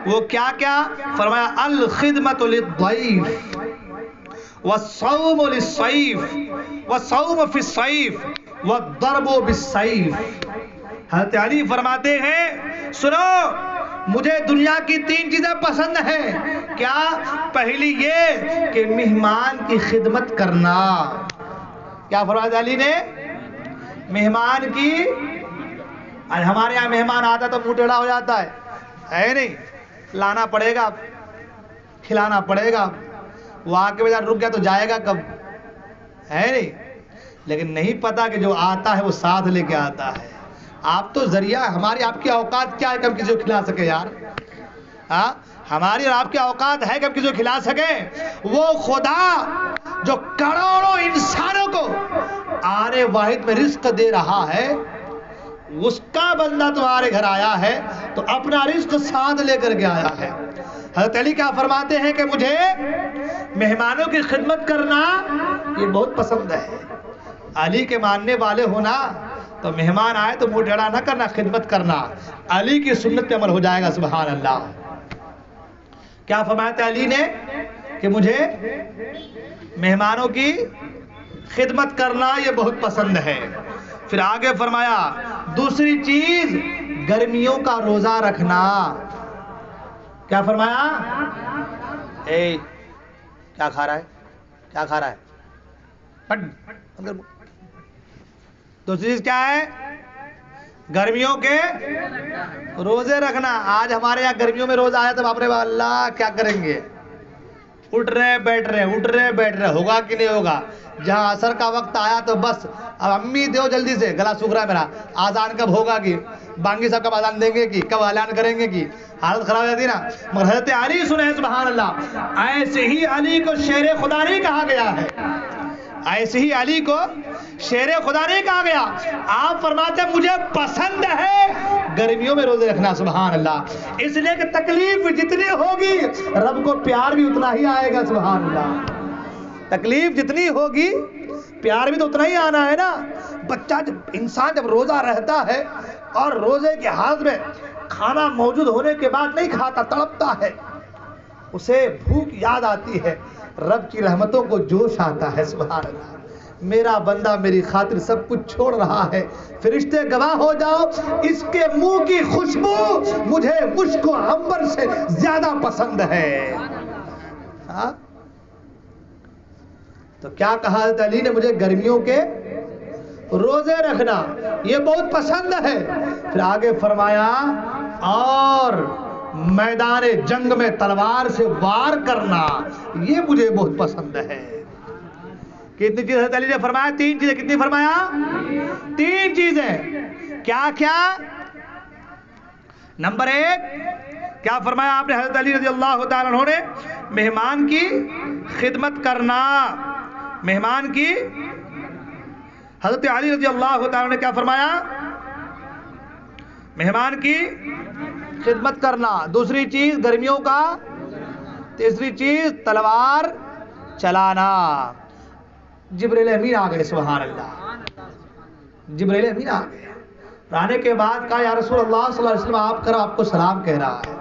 Speaker 1: وہ کیا کیا؟ فرمایا الخدمت للضیف والصوم للصیف والصوم فی الصیف والضرب بالسیف۔ حضرت علی فرماتے ہیں سنو، مجھے دنیا کی 3 چیزیں پسند ہیں۔ کیا؟ پہلی یہ کہ مہمان کی خدمت کرنا۔ کیا فرمایا علی نے؟ مہمان کی، آج ہمارے یہاں مہمان آتا تو منہ ٹیڑھا ہو جاتا ہے نہیں؟ لانا پڑے گا، کھلانا پڑے گا، وہ آ کے بجائے رک گیا تو جائے گا کب، ہے نہیں؟ لیکن نہیں پتا کہ جو آتا ہے وہ ساتھ لے کے آتا ہے۔ آپ تو ذریعہ، ہماری آپ کی اوقات کیا ہے کہ ہم کسی کو کھلا سکے یار؟ ہاں، ہماری اور آپ کی اوقات ہے کہ ہم کسی کو کھلا سکے؟ وہ خدا جو کروڑوں انسانوں کو آنے واحد میں رزق دے رہا ہے، اس کا بندہ تمہارے گھر آیا ہے تو اپنا رزق ساتھ لے کر کے آیا ہے۔ حضرت علی کیا فرماتے ہیں کہ مجھے مہمانوں کی خدمت کرنا یہ بہت پسند ہے۔ علی کے ماننے والے ہونا تو مہمان آئے تو منہ ٹیڑھا نہ کرنا، خدمت کرنا، علی کی سنت پہ عمل ہو جائے گا، سبحان اللہ۔ کیا فرمایا علی نے کہ مجھے مہمانوں کی خدمت کرنا یہ بہت پسند ہے۔ پھر آگے فرمایا دوسری چیز گرمیوں کا روزہ رکھنا۔ کیا فرمایا؟ کیا کھا رہا ہے؟ کیا کھا رہا ہے؟ دوسری چیز کیا ہے؟ گرمیوں کے روزے رکھنا۔ آج ہمارے یہاں گرمیوں میں روزہ آیا تو باپ رے اللہ کیا کریں گے؟ اٹھ رہے بیٹھ رہے اٹھ رہے بیٹھ رہے، ہوگا کہ نہیں ہوگا؟ جہاں عصر کا وقت آیا تو بس اب امی دیو جلدی سے، گلا سوکھ رہا ہے میرا، آزان کب ہوگا کہ بانگی صاحب کب آزان دیں گے کہ کب اعلان کریں گے کہ حالت خراب ہو جاتی نا۔ مگر حضرت علی سنیں سبحان اللہ، ایسے ہی علی کو شیر خدا نہیں کہا گیا ہے، ایسے ہی علی کو شیر خدا نہیں کہا گیا۔ آپ فرماتے ہیں مجھے پسند ہے گرمیوں میں روزے رکھنا، سبحان اللہ، اس لیے کہ تکلیف جتنی ہوگی رب کو پیار بھی اتنا ہی آئے گا، سبحان اللہ۔ تکلیف جتنی ہوگی پیار بھی تو اتنا ہی آنا ہے نا۔ بچہ انسان جب روزہ رہتا ہے اور روزے کے حالت میں کھانا موجود ہونے کے بعد نہیں کھاتا، تڑپتا ہے، اسے بھوک یاد آتی ہے، رب کی رحمتوں کو جوش آتا ہے، سبحان اللہ۔ میرا بندہ میری خاطر سب کچھ چھوڑ رہا ہے، فرشتے گواہ ہو جاؤ، اس کے منہ کی خوشبو مجھے مشک و عنبر سے زیادہ پسند ہے۔ ہاں تو کیا کہا حضرت علی نے؟ مجھے گرمیوں کے روزے رکھنا یہ بہت پسند ہے۔ پھر آگے فرمایا اور میدان جنگ میں تلوار سے وار کرنا یہ مجھے بہت پسند ہے۔ کتنی چیزیں حضرت علی نے فرمایا؟ 3 چیزیں۔ کتنی فرمایا؟ 3 چیزیں۔ کیا کیا؟ نمبر 1 کیا فرمایا آپ نے حضرت علی رضی اللہ تعالیٰ عنہ نے؟ مہمان کی خدمت کرنا، مہمان کی، حضرت علی رضی اللہ تعالیٰ نے کیا فرمایا؟ مہمان کی خدمت کرنا۔ دوسری چیز گرمیوں کا، تیسری چیز تلوار چلانا۔ جبریل امین آ گئے، سبحان اللہ، جبریل امین آ گئے، آنے کے بعد کہا یا رسول اللہ صلی اللہ علیہ وسلم آپ کو سلام کہہ رہا ہے۔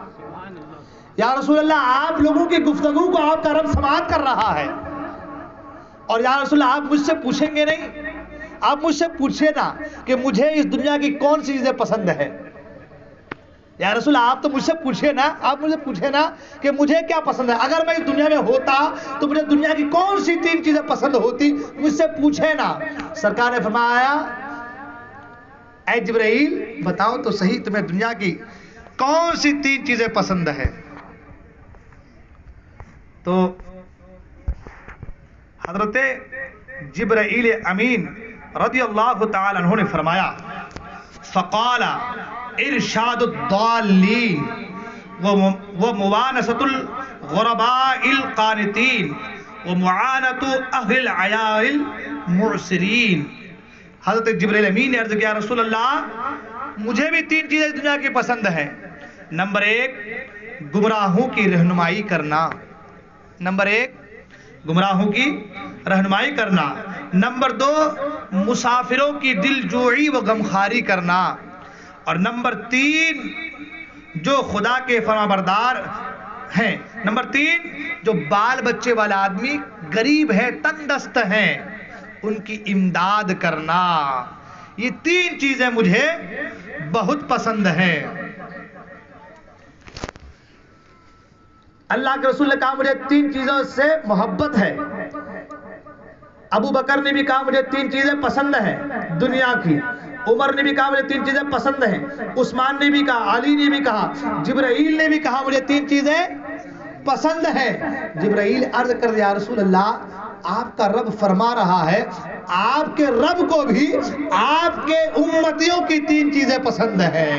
Speaker 1: یا رسول اللہ آپ لوگوں کی گفتگو کو آپ کا رب سماعت کر رہا ہے، اور یا رسول اللہ آپ مجھ سے پوچھیں گے نہیں؟ آپ مجھ سے پوچھے نا کہ مجھے اس دنیا کی کون سی چیزیں پسند ہے۔ یا رسول اللہ آپ تو مجھ سے پوچھے نا، آپ مجھ سے پوچھے نا کہ مجھے کیا پسند ہے، اگر میں اس دنیا میں ہوتا تو مجھے دنیا کی کون سی 3 چیزیں پسند ہوتی، مجھ سے پوچھے نا۔ سرکار نے فرمایا اے جبرائیل بتاؤ تو صحیح تمہیں دنیا کی کون سی 3 چیزیں پسند ہے؟ تو حضرت جبرائیل امین رضی اللہ تعالی عنہ نے فرمایا فقال ارشاد الضالین وموانست الغرباء القانتین ومعانت اہل العیار المعسرین۔ حضرت جبرائیل امین نے عرض کیا رسول اللہ مجھے بھی 3 چیزیں دنیا کی پسند ہیں۔ نمبر 1 گمراہوں کی رہنمائی کرنا، نمبر 1 گمراہوں کی رہنمائی کرنا، نمبر 2 مسافروں کی دل جوئی و غمخواری کرنا، اور نمبر 3 جو خدا کے فرمانبردار ہیں، نمبر 3 جو بال بچے والا آدمی غریب ہے، تنگ دست ہیں، ان کی امداد کرنا۔ یہ 3 چیزیں مجھے بہت پسند ہیں۔ اللہ کے رسول نے کہا مجھے 3 چیزوں سے محبت ہے۔ ابو بکر نے بھی کہا مجھے 3 چیزیں پسند ہیں دنیا کی، عمر نے بھی کہا مجھے 3 چیزیں پسند ہیں، عثمان نے بھی کہا، علی نے بھی کہا، جبرائیل نے بھی کہا مجھے 3 چیزیں پسند ہیں۔ جبرائیل عرض کر دیا رسول اللہ آپ کا رب فرما رہا ہے آپ کے رب کو بھی آپ کے امتیوں کی 3 چیزیں پسند ہیں۔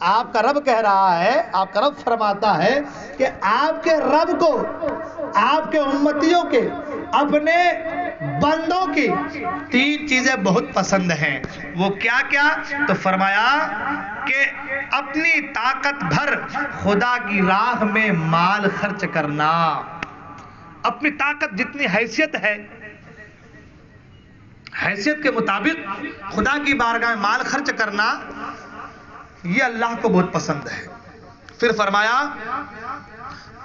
Speaker 1: آپ کا رب کہہ رہا ہے، آپ کا رب فرماتا ہے کہ آپ کے رب کو آپ کے امتیوں کے اپنے بندوں کی 3 چیزیں بہت پسند ہیں۔ وہ کیا کیا؟ تو فرمایا کہ اپنی طاقت بھر خدا کی راہ میں مال خرچ کرنا، اپنی طاقت جتنی حیثیت ہے، حیثیت کے مطابق خدا کی بارگاہ میں مال خرچ کرنا یہ اللہ کو بہت پسند ہے۔ پھر فرمایا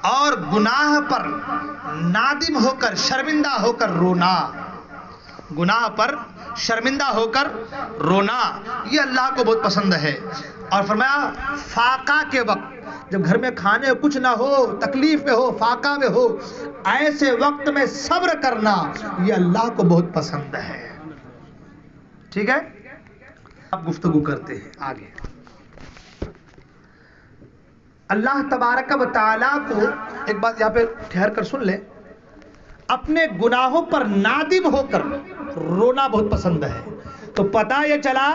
Speaker 1: اور گناہ پر نادم ہو کر شرمندہ ہو کر رونا، گناہ پر شرمندہ ہو کر رونا یہ اللہ کو بہت پسند ہے۔ اور فرمایا فاقہ کے وقت جب گھر میں کھانے کچھ نہ ہو، تکلیف میں ہو، فاقہ میں ہو، ایسے وقت میں صبر کرنا یہ اللہ کو بہت پسند ہے۔ ٹھیک ہے، اب گفتگو کرتے ہیں آگے۔ اللہ تبارک و تعالیٰ کو ایک بات یہاں پہ ٹھہر کر سن لیں، اپنے گناہوں پر نادم ہو کر رونا بہت پسند ہے. تو پتہ یہ چلا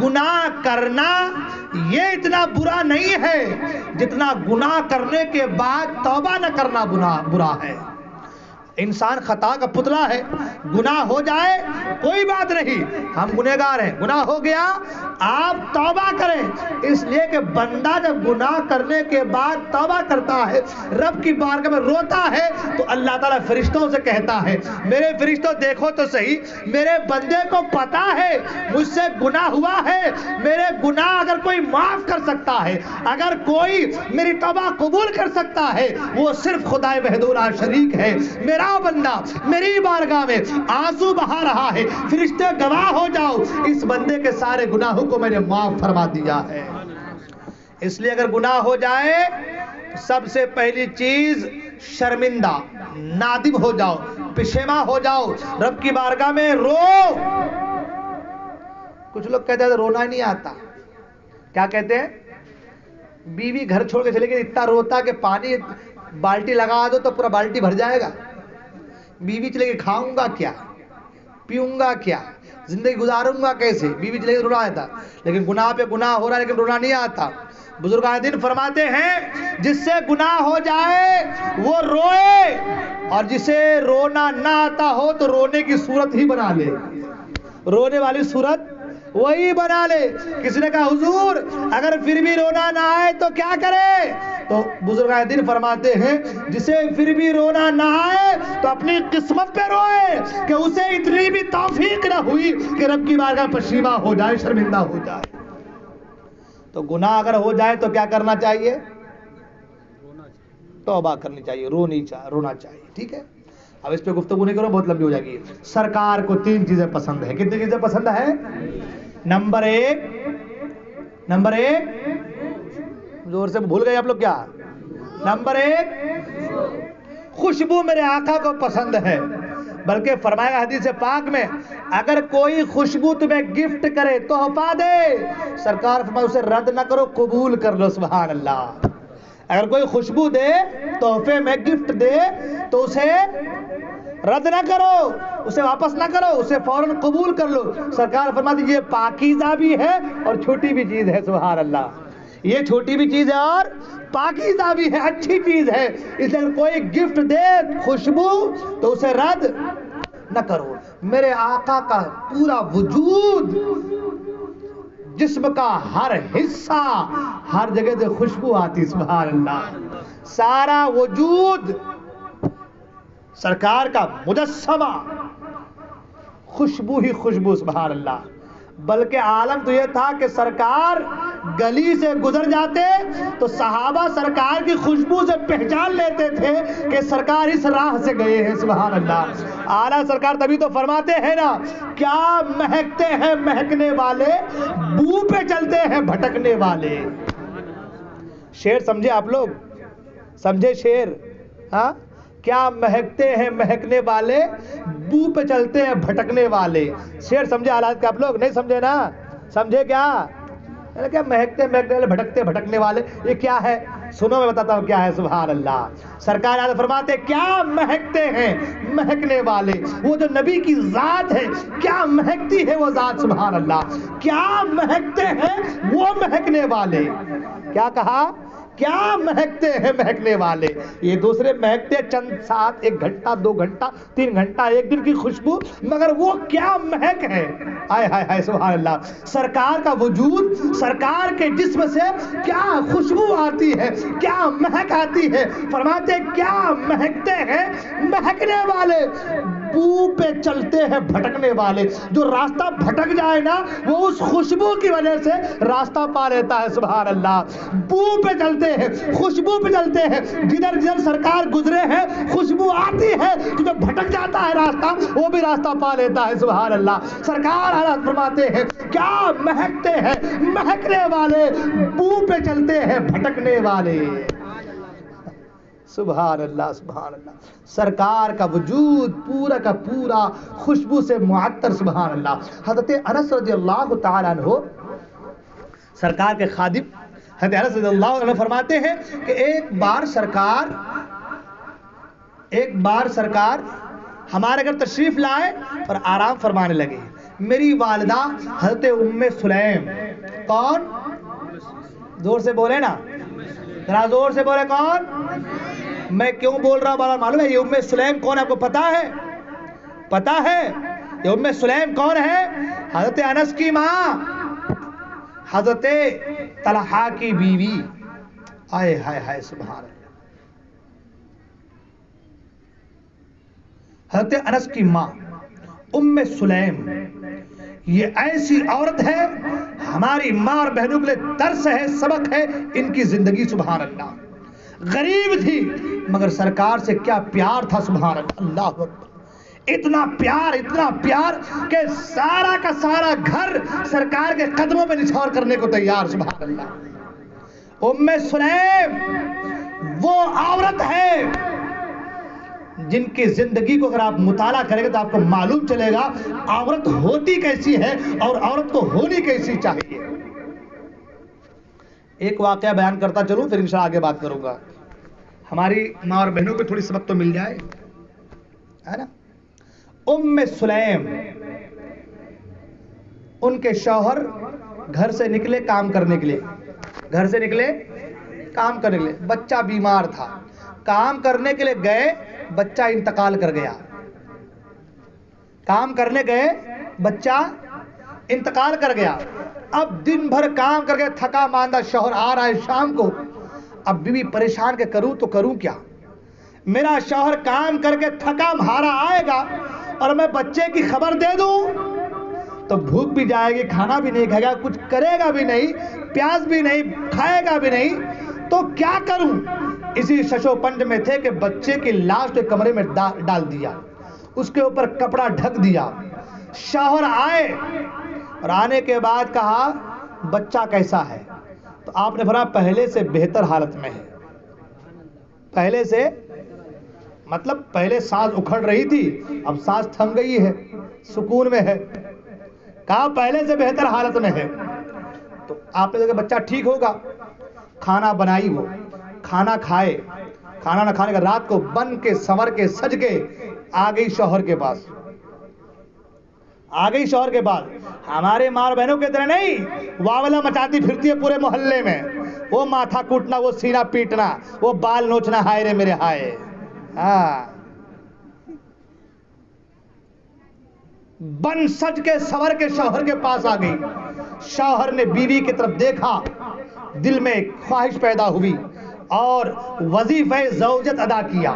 Speaker 1: گناہ کرنا یہ اتنا برا نہیں ہے جتنا گناہ کرنے کے بعد توبہ نہ کرنا برا ہے. انسان خطا کا پتلا ہے، گناہ ہو جائے کوئی بات نہیں، ہم گنہگار ہیں، گناہ ہو گیا آپ توبہ کریں. اس لیے کہ بندہ جب گناہ کرنے کے بعد توبہ کرتا ہے، رب کی بارگاہ میں روتا ہے، تو اللہ تعالیٰ فرشتوں سے کہتا ہے میرے فرشتوں دیکھو تو صحیح، میرے بندے کو پتا ہے مجھ سے گناہ ہوا ہے، میرے گناہ اگر کوئی معاف کر سکتا ہے، اگر کوئی میری توبہ قبول کر سکتا ہے، وہ صرف خدا وحدہ لا شریک ہے. میرا بندہ میری بارگاہ میں آنسو بہا رہا ہے، فرشتے گواہ ہو جاؤ اس بندے کے سارے گناہوں کو میں نے معاف فرما دیا ہے. اس لیے اگر گناہ ہو جائے سب سے پہلی چیز شرمندہ نادم ہو جاؤ، پشیماں ہو جاؤ، رب کی بارگاہ میں رو. کچھ لوگ کہتے ہیں رونا ہی نہیں آتا. کیا کہتے ہیں؟ بیوی گھر چھوڑ کے چلے گئی، اتنا روتا کہ پانی بالٹی لگا دو تو پورا بالٹی بھر جائے گا. بیوی چلے گئی، کھاؤں گا کیا، پیوں گا کیا، زندگی گزاروں گا کیسے. بیوی چلے گئی، رونا آتا. لیکن گناہ پہ گناہ ہو رہا ہے لیکن رونا نہیں آتا. بزرگان دین فرماتے ہیں جس سے گناہ ہو جائے وہ روئے، اور جسے رونا نہ آتا ہو تو رونے کی صورت ہی بنا لے، رونے والی صورت وہی بنا لے. کسی نے کہا حضور اگر پھر بھی رونا نہ آئے تو کیا کرے؟ تو بزرگان دین فرماتے ہیں جسے پھر بھی رونا نہ آئے تو اپنی قسمت پہ روئے کہ اسے اتنی بھی توفیق نہ ہوئی کہ رب کی بارگاہ پشیماں ہو جائے، شرمندہ ہو جائے. تو گناہ اگر ہو جائے تو کیا کرنا چاہیے؟ توبہ کرنی چاہیے، رونا چاہیے. ٹھیک ہے، اب اس پہ گفتگو نہیں کرو، بہت لمبی ہو جائے گی. سرکار کو 3 چیزیں پسند ہیں. کتنی چیزیں پسند ہیں؟ نمبر ایک زور سے بھول گئے آپ لوگ کیا؟ نمبر 1 خوشبو میرے آقا کو پسند ہے. بلکہ فرمایا حدیث پاک میں اگر کوئی خوشبو تمہیں گفٹ کرے، تحفہ دے، سرکار فرمایا اسے رد نہ کرو، قبول کر لو. سبحان اللہ. اگر کوئی خوشبو دے، تحفے میں گفٹ دے تو اسے رد نہ کرو، اسے واپس نہ کرو، اسے فوراً قبول کر لو. سرکار فرماتی یہ پاکیزہ بھی ہے اور چھوٹی بھی چیز ہے. سبحان اللہ. یہ چھوٹی بھی چیز ہے اور پاکیزہ بھی ہے، اچھی چیز ہے. اس لیے کوئی گفٹ دے خوشبو تو اسے رد نہ کرو. میرے آقا کا پورا وجود، جسم کا ہر حصہ، ہر جگہ سے خوشبو آتی. سبحان اللہ. سارا وجود سرکار کا مجسمہ خوشبو ہی خوشبو. سبحان اللہ. بلکہ عالم تو یہ تھا کہ سرکار گلی سے گزر جاتے تو صحابہ سرکار کی خوشبو سے پہچان لیتے تھے کہ سرکار اس راہ سے گئے ہیں. سبحان اللہ. اعلیٰ سرکار تبھی تو فرماتے ہیں نا کیا مہکتے ہیں مہکنے والے، بو پہ چلتے ہیں بھٹکنے والے. شعر سمجھے آپ لوگ؟ سمجھے شعر؟ ہاں، کیا مہکتے ہیں مہکنے والے، بو پہ چلتے ہیں بھٹکنے والے. شعر سمجھے حالات کے آپ لوگ؟ نہیں سمجھے نا؟ سمجھے کیا؟ کیا مہکتے مہکنے والے، بھٹکتے بھٹکنے والے، یہ کیا ہے؟ سنو میں بتاتا ہوں کیا ہے. سبحان اللہ. سرکار آج فرماتے کیا مہکتے ہیں مہکنے والے، وہ جو نبی کی ذات ہے کیا مہکتی ہے وہ ذات. سبحان اللہ. کیا مہکتے ہیں وہ مہکنے والے. کیا کہا؟ کیا مہکتے ہیں مہکنے والے. یہ دوسرے مہکتے چند ساتھ، 1 گھنٹہ 2 گھنٹہ 3 گھنٹہ 1 دن کی خوشبو، مگر وہ کیا مہک ہے. ہائے ہائے ہائے. سبحان اللہ. سرکار کا وجود، سرکار کے جسم سے کیا خوشبو آتی ہے، کیا مہک آتی ہے. فرماتے کیا مہکتے ہیں مہکنے والے، بو پہ چلتے ہیں بھٹکنے والے. جو راستہ بھٹک جائے نا وہ اس خوشبو کی وجہ سے راستہ پا لیتا ہے. سبحان اللہ. بو پہ چلتے ہیں، خوشبو پہ چلتے ہیں، جدھر جدھر سرکار گزرے ہیں خوشبو آتی ہے تو جو بھٹک جاتا ہے راستہ وہ بھی راستہ پا لیتا ہے. سبحان اللہ. سرکار حضرت فرماتے ہیں کیا مہکتے ہیں مہکنے والے، بو پہ چلتے ہیں بھٹکنے والے. سبحان اللہ. سبحان اللہ. سرکار کا وجود پورا کا پورا خوشبو سے معطر. سبحان اللہ. حضرت انس رضی اللہ تعالیٰ عنہ سرکار کے خادم حضرت انس رضی اللہ عنہ فرماتے ہیں کہ ایک بار سرکار ہمارے گھر تشریف لائے اور آرام فرمانے لگے. میری والدہ حضرت ام سلیم، کون؟ زور سے بولے نا، ذرا زور سے بولے، کون؟ میں کیوں بول رہا ہوں معلوم ہے؟ یہ ام سلیم کون ہے آپ کو پتا ہے؟ پتا ہے یہ ام سلیم کون ہے؟ حضرت انس کی ماں، حضرت طلحہ کی بیوی. آئے ہائے ہائے سبحان اللہ. حضرت انس کی ماں ام سلیم یہ ایسی عورت ہے، ہماری ماں اور بہنوں کے لیے درس ہے، سبق ہے ان کی زندگی. سبحان اللہ. غریب تھی مگر سرکار سے کیا پیار تھا. سبحان اللہ. اللہ اکبر. اتنا پیار کہ سارا کا سارا گھر سرکار کے قدموں پہ نچھاور کرنے کو تیار. سبحان اللہ. ام سلیم وہ عورت ہے جن کی زندگی کو اگر آپ مطالعہ کریں گے تو آپ کو معلوم چلے گا عورت ہوتی کیسی ہے اور عورت کو ہونی کیسی چاہیے. ایک واقعہ بیان کرتا چلوں پھر انشاءاللہ آگے بات کروں گا. ہماری ماں اور بہنوں کو تھوڑی سبق تو مل جائے، ہے نا. ام سلیم، ان کے شوہر گھر سے نکلے کام کرنے کے لیے، بچہ بیمار تھا، کام کرنے کے لیے گئے، بچہ انتقال کر گیا. کام کرنے گئے، بچہ انتقال کر گیا. اب دن بھر کام کر کے تھکا ماندہ شوہر آ رہا ہے شام کو. اب بیوی پریشان کہ کروں تو کروں کیا؟ میرا شوہر کام کر کے تھکا مارا آئے گا اور میں بچے کی خبر دے دوں تو بھوک بھی جائے گی، کھانا بھی نہیں کھائے گا، کچھ کرے گا بھی نہیں، پیاس بھی نہیں، کھائے گا بھی نہیں، تو کیا کروں؟ اسی ششو پنج میں تھے کہ بچے کی لاش تو کمرے میں ڈال دیا، اس کے اوپر کپڑا ڈھک دیا. شوہر آئے اور آنے کے بعد کہا بچہ کیسا ہے؟ تو آپ نے فرمایا پہلے سے بہتر حالت میں ہے. پہلے سے مطلب پہلے سانس اکھڑ رہی تھی، اب سانس تھم گئی ہے، سکون میں ہے. کہا پہلے سے بہتر حالت میں ہے. تو آپ نے کہا بچہ ٹھیک ہوگا. کھانا بنائی، وہ کھانا کھائے. کھانا نہ کھانے کا رات کو بن کے سنور کے سج کے آ گئی شوہر کے پاس. ہمارے ماں اور بہنوں کی طرح نہیں واولا مچاتی پھرتی ہے پورے محلے میں، وہ ماتھا کوٹنا، وہ سینہ پیٹنا، وہ بال نوچنا، ہائے رے میرے ہائے. بن سج کے سور کے شوہر کے پاس آ گئی. شوہر نے بیوی کی طرف دیکھا، دل میں خواہش پیدا ہوئی اور وظیفہ زوجت ادا کیا.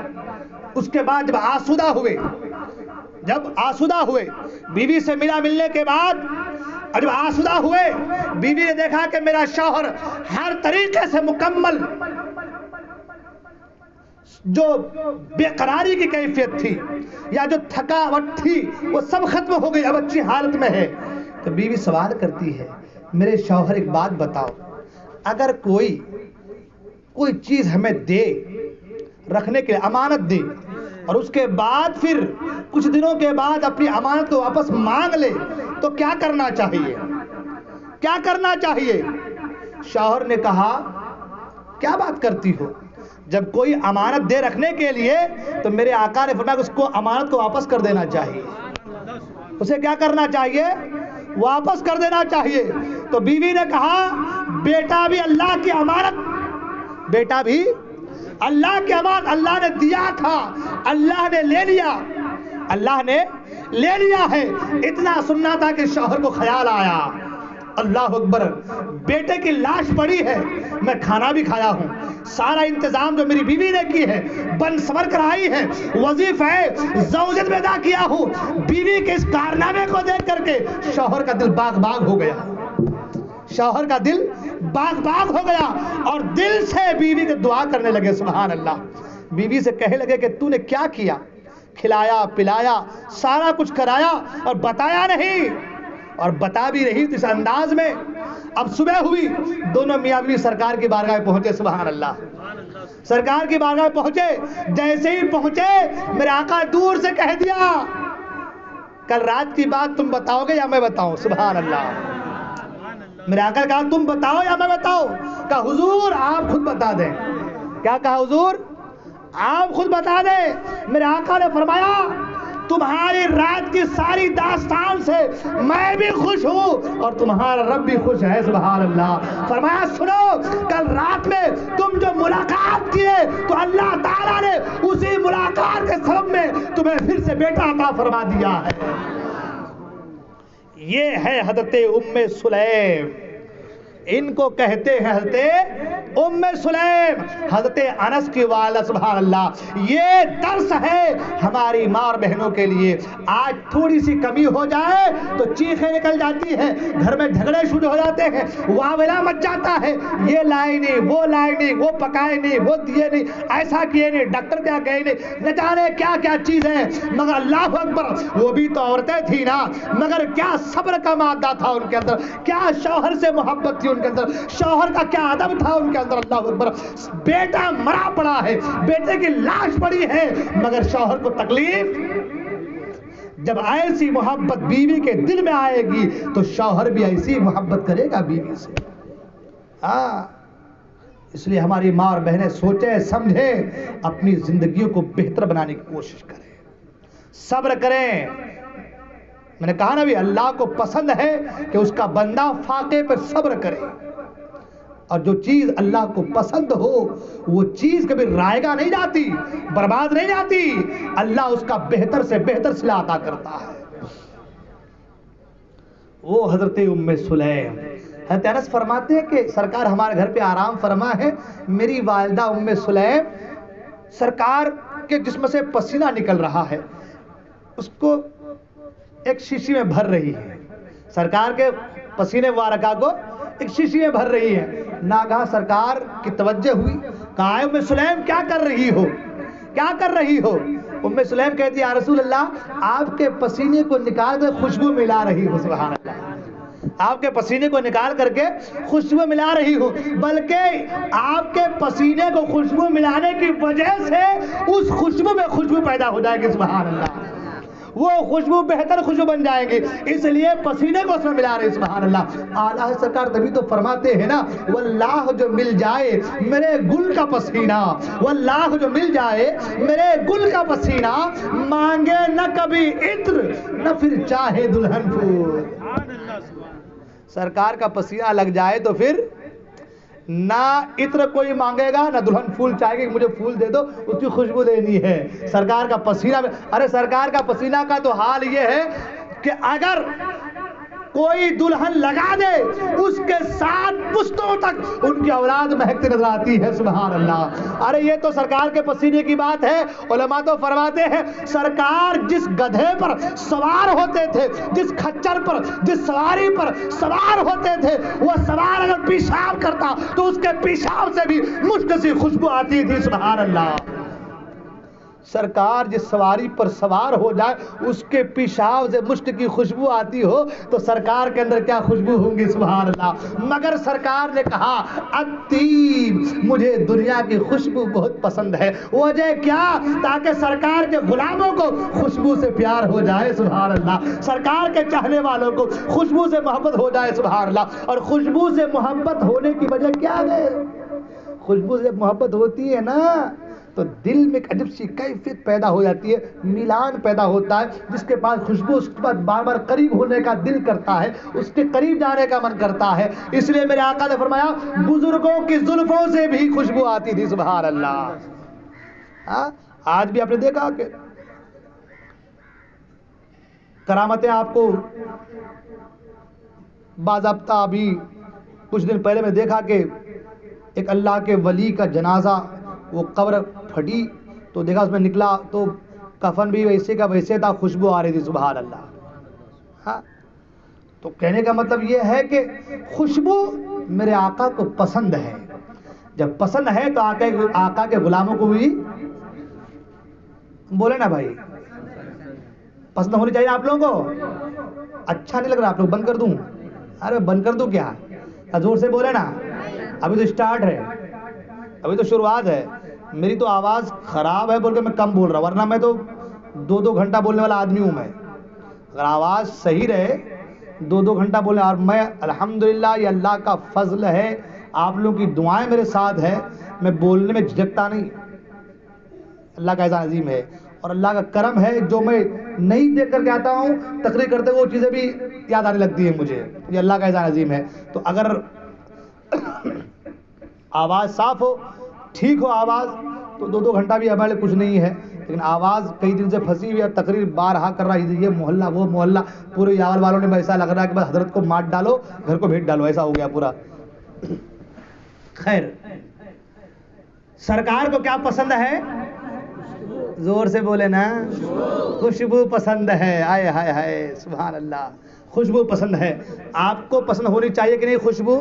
Speaker 1: اس کے بعد جب آسودہ ہوئے بیوی سے ملنے کے بعد جب آسودہ ہوئے، بیوی نے دیکھا کہ میرا شوہر ہر طریقے سے مکمل، جو بے قراری کی کیفیت تھی یا جو تھکاوٹ تھی وہ سب ختم ہو گئی، اب اچھی حالت میں ہے. تو بیوی سوال کرتی ہے میرے شوہر ایک بات بتاؤ، اگر کوئی چیز ہمیں دے رکھنے کے لیے، امانت دے، اور اس کے بعد پھر کچھ دنوں کے بعد اپنی امانت کو واپس مانگ لے تو کیا کرنا چاہیے؟ شوہر نے کہا کیا بات کرتی ہو؟ جب کوئی امانت دے رکھنے کے لیے تو میرے آقا نے فرمایا کہ اس کو امانت کو واپس کر دینا چاہیے. اسے کیا کرنا چاہیے؟ واپس کر دینا چاہیے. تو بیوی نے کہا بیٹا بھی اللہ کی امانت، اللہ نے دیا تھا، اللہ نے لے لیا ہے. اتنا سننا تھا کہ شوہر کو خیال آیا، اللہ اکبر، بیٹے کی لاش پڑی ہے، میں کھانا بھی کھایا ہوں، سارا انتظام جو میری بیوی نے کی ہے، بن سور کر آئی ہے، وظیفہ زوجت میں ادا کیا ہوں. بیوی کے اس کارنامے کو دیکھ کر کے شوہر کا دل باغ باغ ہو گیا، اور دل سے بیوی کے دعا کرنے لگے. سبحان اللہ. بیوی سے کہنے لگے کہ تو نے کیا کیا؟ کھلایا پلایا، سارا کچھ کرایا اور بتایا نہیں، اور بتا بھی رہی اس انداز میں. اب صبح ہوئی، دونوں میاں بیوی سرکار کی بارگاہ پہنچے. سبحان اللہ. سرکار کی بارگاہ پہنچے، جیسے ہی پہنچے میرے آقا دور سے کہہ دیا کل رات کی بات تم بتاؤ گے یا میں بتاؤں؟ سبحان اللہ. میرے آقا نے کہا تم بتاؤ یا میں بتاؤں؟ کہا حضور آپ خود بتا دیں۔ کیا کہا حضور؟ آپ خود بتا دیں۔ میرے آقا نے فرمایا تمہاری رات کی ساری داستان سے میں بھی خوش ہوں اور تمہارا رب بھی خوش ہے، سبحان اللہ۔ فرمایا سنو، کل رات میں تم جو ملاقات کیے تو اللہ تعالیٰ نے اسی ملاقات کے سبب میں تمہیں پھر سے بیٹا عطا فرما دیا ہے۔ یہ ہے حضرت ام سلیم، ان کو کہتے ہیں حضرت ام سلیم، حضرت انس کی والدہ، سبحان اللہ۔ یہ درس ہے ہماری ماں اور بہنوں کے لیے۔ آج تھوڑی سی کمی ہو جائے تو چیخیں نکل جاتی ہیں، گھر میں جھگڑے شروع ہو جاتے ہیں، واویلا مچ جاتا ہے، یہ لائے نہیں، وہ لائے نہیں، وہ پکائے نہیں، وہ دیے نہیں، ایسا کیے نہیں، ڈاکٹر کیا کہے نہیں، نہ جانے کیا کیا چیزیں۔ مگر اللہ اکبر، وہ بھی تو عورتیں تھی نا، مگر کیا صبر کا مادہ تھا ان کے اندر، کیا شوہر سے محبت تھی ان کے اندر، شوہر کا کیا ادب تھا ان کے اندر۔ اللہ اکبر، بیٹا مرا پڑا ہے، بیٹے کی لاش پڑی ہے، مگر شوہر کو تکلیف۔ جب ایسی محبت بیوی کے دل میں آئے گی تو شوہر بھی ایسی محبت کرے گا بیوی سے۔ اس لیے ہماری ماں اور بہنیں سوچیں سمجھیں، اپنی زندگیوں کو بہتر بنانے کی کوشش کریں، صبر کریں۔ میں نے کہا نا بھی اللہ کو پسند ہے کہ اس کا بندہ فاقے پر صبر کرے، اور جو چیز اللہ کو پسند ہو وہ چیز کبھی رائگاں نہیں جاتی، برباد نہیں جاتی، اللہ اس کا بہتر سے بہتر صلہ عطا کرتا ہے۔ وہ حضرت ام سلیم، حضرت انس فرماتے ہیں کہ سرکار ہمارے گھر پہ آرام فرما ہے، میری والدہ ام سلیم سرکار کے جسم سے پسینہ نکل رہا ہے، اس کو ایک شیشی میں بھر رہی ہے، سرکار کے پسینے مبارکہ کو ایک شیشی میں بھر رہی ہے۔ ناگہاں سرکار کی توجہ ہوئی، کہا ام سلیم کیا کر رہی ہو، کیا کر رہی ہو؟ ام سلیم کہتی یا رسول اللہ آپ کے پسینے کو نکال کر خوشبو ملا رہی ہوں، سبحان اللہ، آپ کے پسینے کو نکال کر کے خوشبو ملا رہی ہوں، بلکہ آپ کے پسینے کو خوشبو ملانے کی وجہ سے اس خوشبو میں خوشبو پیدا ہو جائے گی، سبحان اللہ، وہ خوشبو بہتر خوشبو بن جائے گی، اس لیے پسینے کو اس میں ملا رہے، سبحان اللہ۔ اعلیٰ سرکار تبھی تو فرماتے ہیں نا واللہ جو مل جائے میرے گل کا پسینہ، واللہ جو مل جائے میرے گل کا پسینہ، مانگے نہ کبھی عطر نہ پھر چاہے دلہن پھول۔ سرکار کا پسینہ لگ جائے تو پھر نہ عطر کوئی مانگے گا، نہ دلہن پھول چاہے گی مجھے پھول دے دو، اس کی خوشبو دینی ہے۔ سرکار کا پسینہ، ارے سرکار کا پسینہ کا تو حال یہ ہے کہ اگر کوئی دلہن لگا دے اس کے 7 پشتوں تک ان کی اولاد مہکتی نظر آتی ہے، سبحان اللہ۔ ارے یہ تو سرکار کے پسینے کی بات ہے۔ علماء تو فرماتے ہیں سرکار جس گدھے پر سوار ہوتے تھے، جس کھچر پر، جس سواری پر سوار ہوتے تھے، وہ سوار اگر پیشاب کرتا تو اس کے پیشاب سے بھی مشک سی خوشبو آتی تھی، سبحان اللہ۔ سرکار جس سواری پر سوار ہو جائے اس کے پیشاب سے مشک کی خوشبو آتی ہو تو سرکار کے اندر کیا خوشبو ہوں گی، سبحان اللہ۔ مگر سرکار نے کہا الطیب، مجھے دنیا کی خوشبو بہت پسند ہے۔ وجہ کیا؟ تاکہ سرکار کے غلاموں کو خوشبو سے پیار ہو جائے، سبحان اللہ، سرکار کے چاہنے والوں کو خوشبو سے محبت ہو جائے، سبحان اللہ۔ اور خوشبو سے محبت ہونے کی وجہ کیا ہے؟ خوشبو سے محبت ہوتی ہے نا تو دل میں ایک عجب سی کیفیت پیدا ہو جاتی ہے، میلان پیدا ہوتا ہے، جس کے پاس خوشبو اس کے بعد بار بار قریب ہونے کا دل کرتا ہے، اس کے قریب جانے کا من کرتا ہے۔ اس لیے میرے آقا نے فرمایا بزرگوں کی زلفوں سے بھی خوشبو آتی تھی، سبحان اللہ۔ آج بھی آپ نے دیکھا کہ کرامتیں آپ کو باضابطہ، ابھی کچھ دن پہلے میں دیکھا کہ ایک اللہ کے ولی کا جنازہ، وہ قبر پھٹی تو دیکھا اس میں نکلا تو کفن بھی ویسے کا ویسے تھا، خوشبو آ رہی تھی، سبحان اللہ۔ تو کہنے کا مطلب یہ ہے کہ خوشبو میرے آقا کو پسند ہے، جب پسند ہے تو آقا کے غلاموں کو بھی بولے نا بھائی پسند ہونی چاہیے آپ لوگوں کو۔ اچھا نہیں لگ رہا آپ لوگ بند کر دوں؟ ارے بند کر دوں کیا؟ زور سے بولے نا، ابھی تو سٹارٹ ہے، ابھی تو شروعات ہے۔ میری تو آواز خراب ہے بول کے میں کم بول رہا ہوں، ورنہ میں تو 2 گھنٹہ بولنے والا آدمی ہوں میں۔ اگر آواز صحیح رہے 2 گھنٹہ بولے. اور میں الحمدللہ یہ اللہ کا فضل ہے, آپ لوگوں کی دعائیں میرے ساتھ ہے, میں بولنے میں جھجکتا نہیں. اللہ کا احسان عظیم ہے اور اللہ کا کرم ہے, جو میں نہیں دیکھ کر کے آتا ہوں تقریر کرتے ہوئے وہ چیزیں بھی یاد آنے لگتی ہیں مجھے. یہ اللہ کا احسان عظیم ہے. تو اگر آواز صاف ہو, ٹھیک ہو آواز, تو 2 گھنٹہ بھی ہمارے کچھ نہیں ہے. لیکن آواز کئی دن سے پھنسی ہوئی ہے, تقریر بارہا کر رہا ہے, یہ محلہ وہ محلہ, پورے یاور والوں نے ایسا لگ رہا ہے کہ بس حضرت کو مار ڈالو, گھر کو بھیج ڈالو, ایسا ہو گیا پورا. خیر, سرکار کو کیا پسند ہے؟ زور سے بولے نا, خوشبو پسند ہے. آئے ہائے ہائے سبحان اللہ, خوشبو پسند ہے. آپ کو پسند ہونی چاہیے کہ نہیں خوشبو؟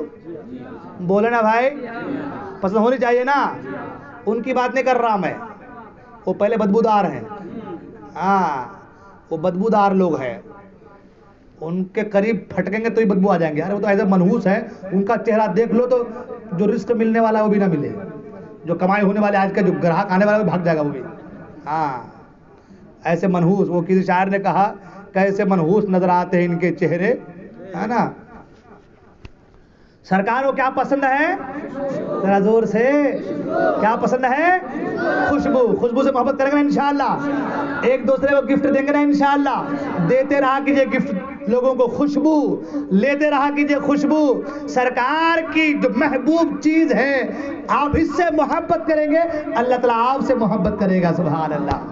Speaker 1: بولے نا بھائی, پسند ہونی چاہیے نا. ان کی بات نہیں کر رہا میں, وہ پہلے بدبودار ہیں. ہاں, وہ بدبودار لوگ ہیں, ان کے قریب پھٹکیں گے تو ہی بدبو آ جائیں گے. ارے وہ تو ایسے منحوس ہے, ان کا چہرہ دیکھ لو تو جو رزق ملنے والا ہے وہ بھی نہ ملے, جو کمائی ہونے والے آج کا جو گراہک آنے والا وہ بھاگ جائے گا وہ بھی. ہاں, ایسے منحوس. وہ کسی شاعر نے کہا کیسے منحوس نظر آتے ہیں ان کے چہرے, ہے نا. سرکار کو کیا پسند ہے؟ ذرا زور سے, کیا پسند ہے؟ خوشبو. خوشبو سے محبت کریں گے نا انشاءاللہ, ایک دوسرے کو گفٹ دیں گے نا انشاءاللہ. دیتے رہا کیجئے گفٹ لوگوں کو, خوشبو لیتے رہا کیجئے خوشبو. سرکار کی جو محبوب چیز ہے, آپ اس سے محبت کریں گے, اللہ تعالیٰ آپ سے محبت کرے گا. سبحان اللہ.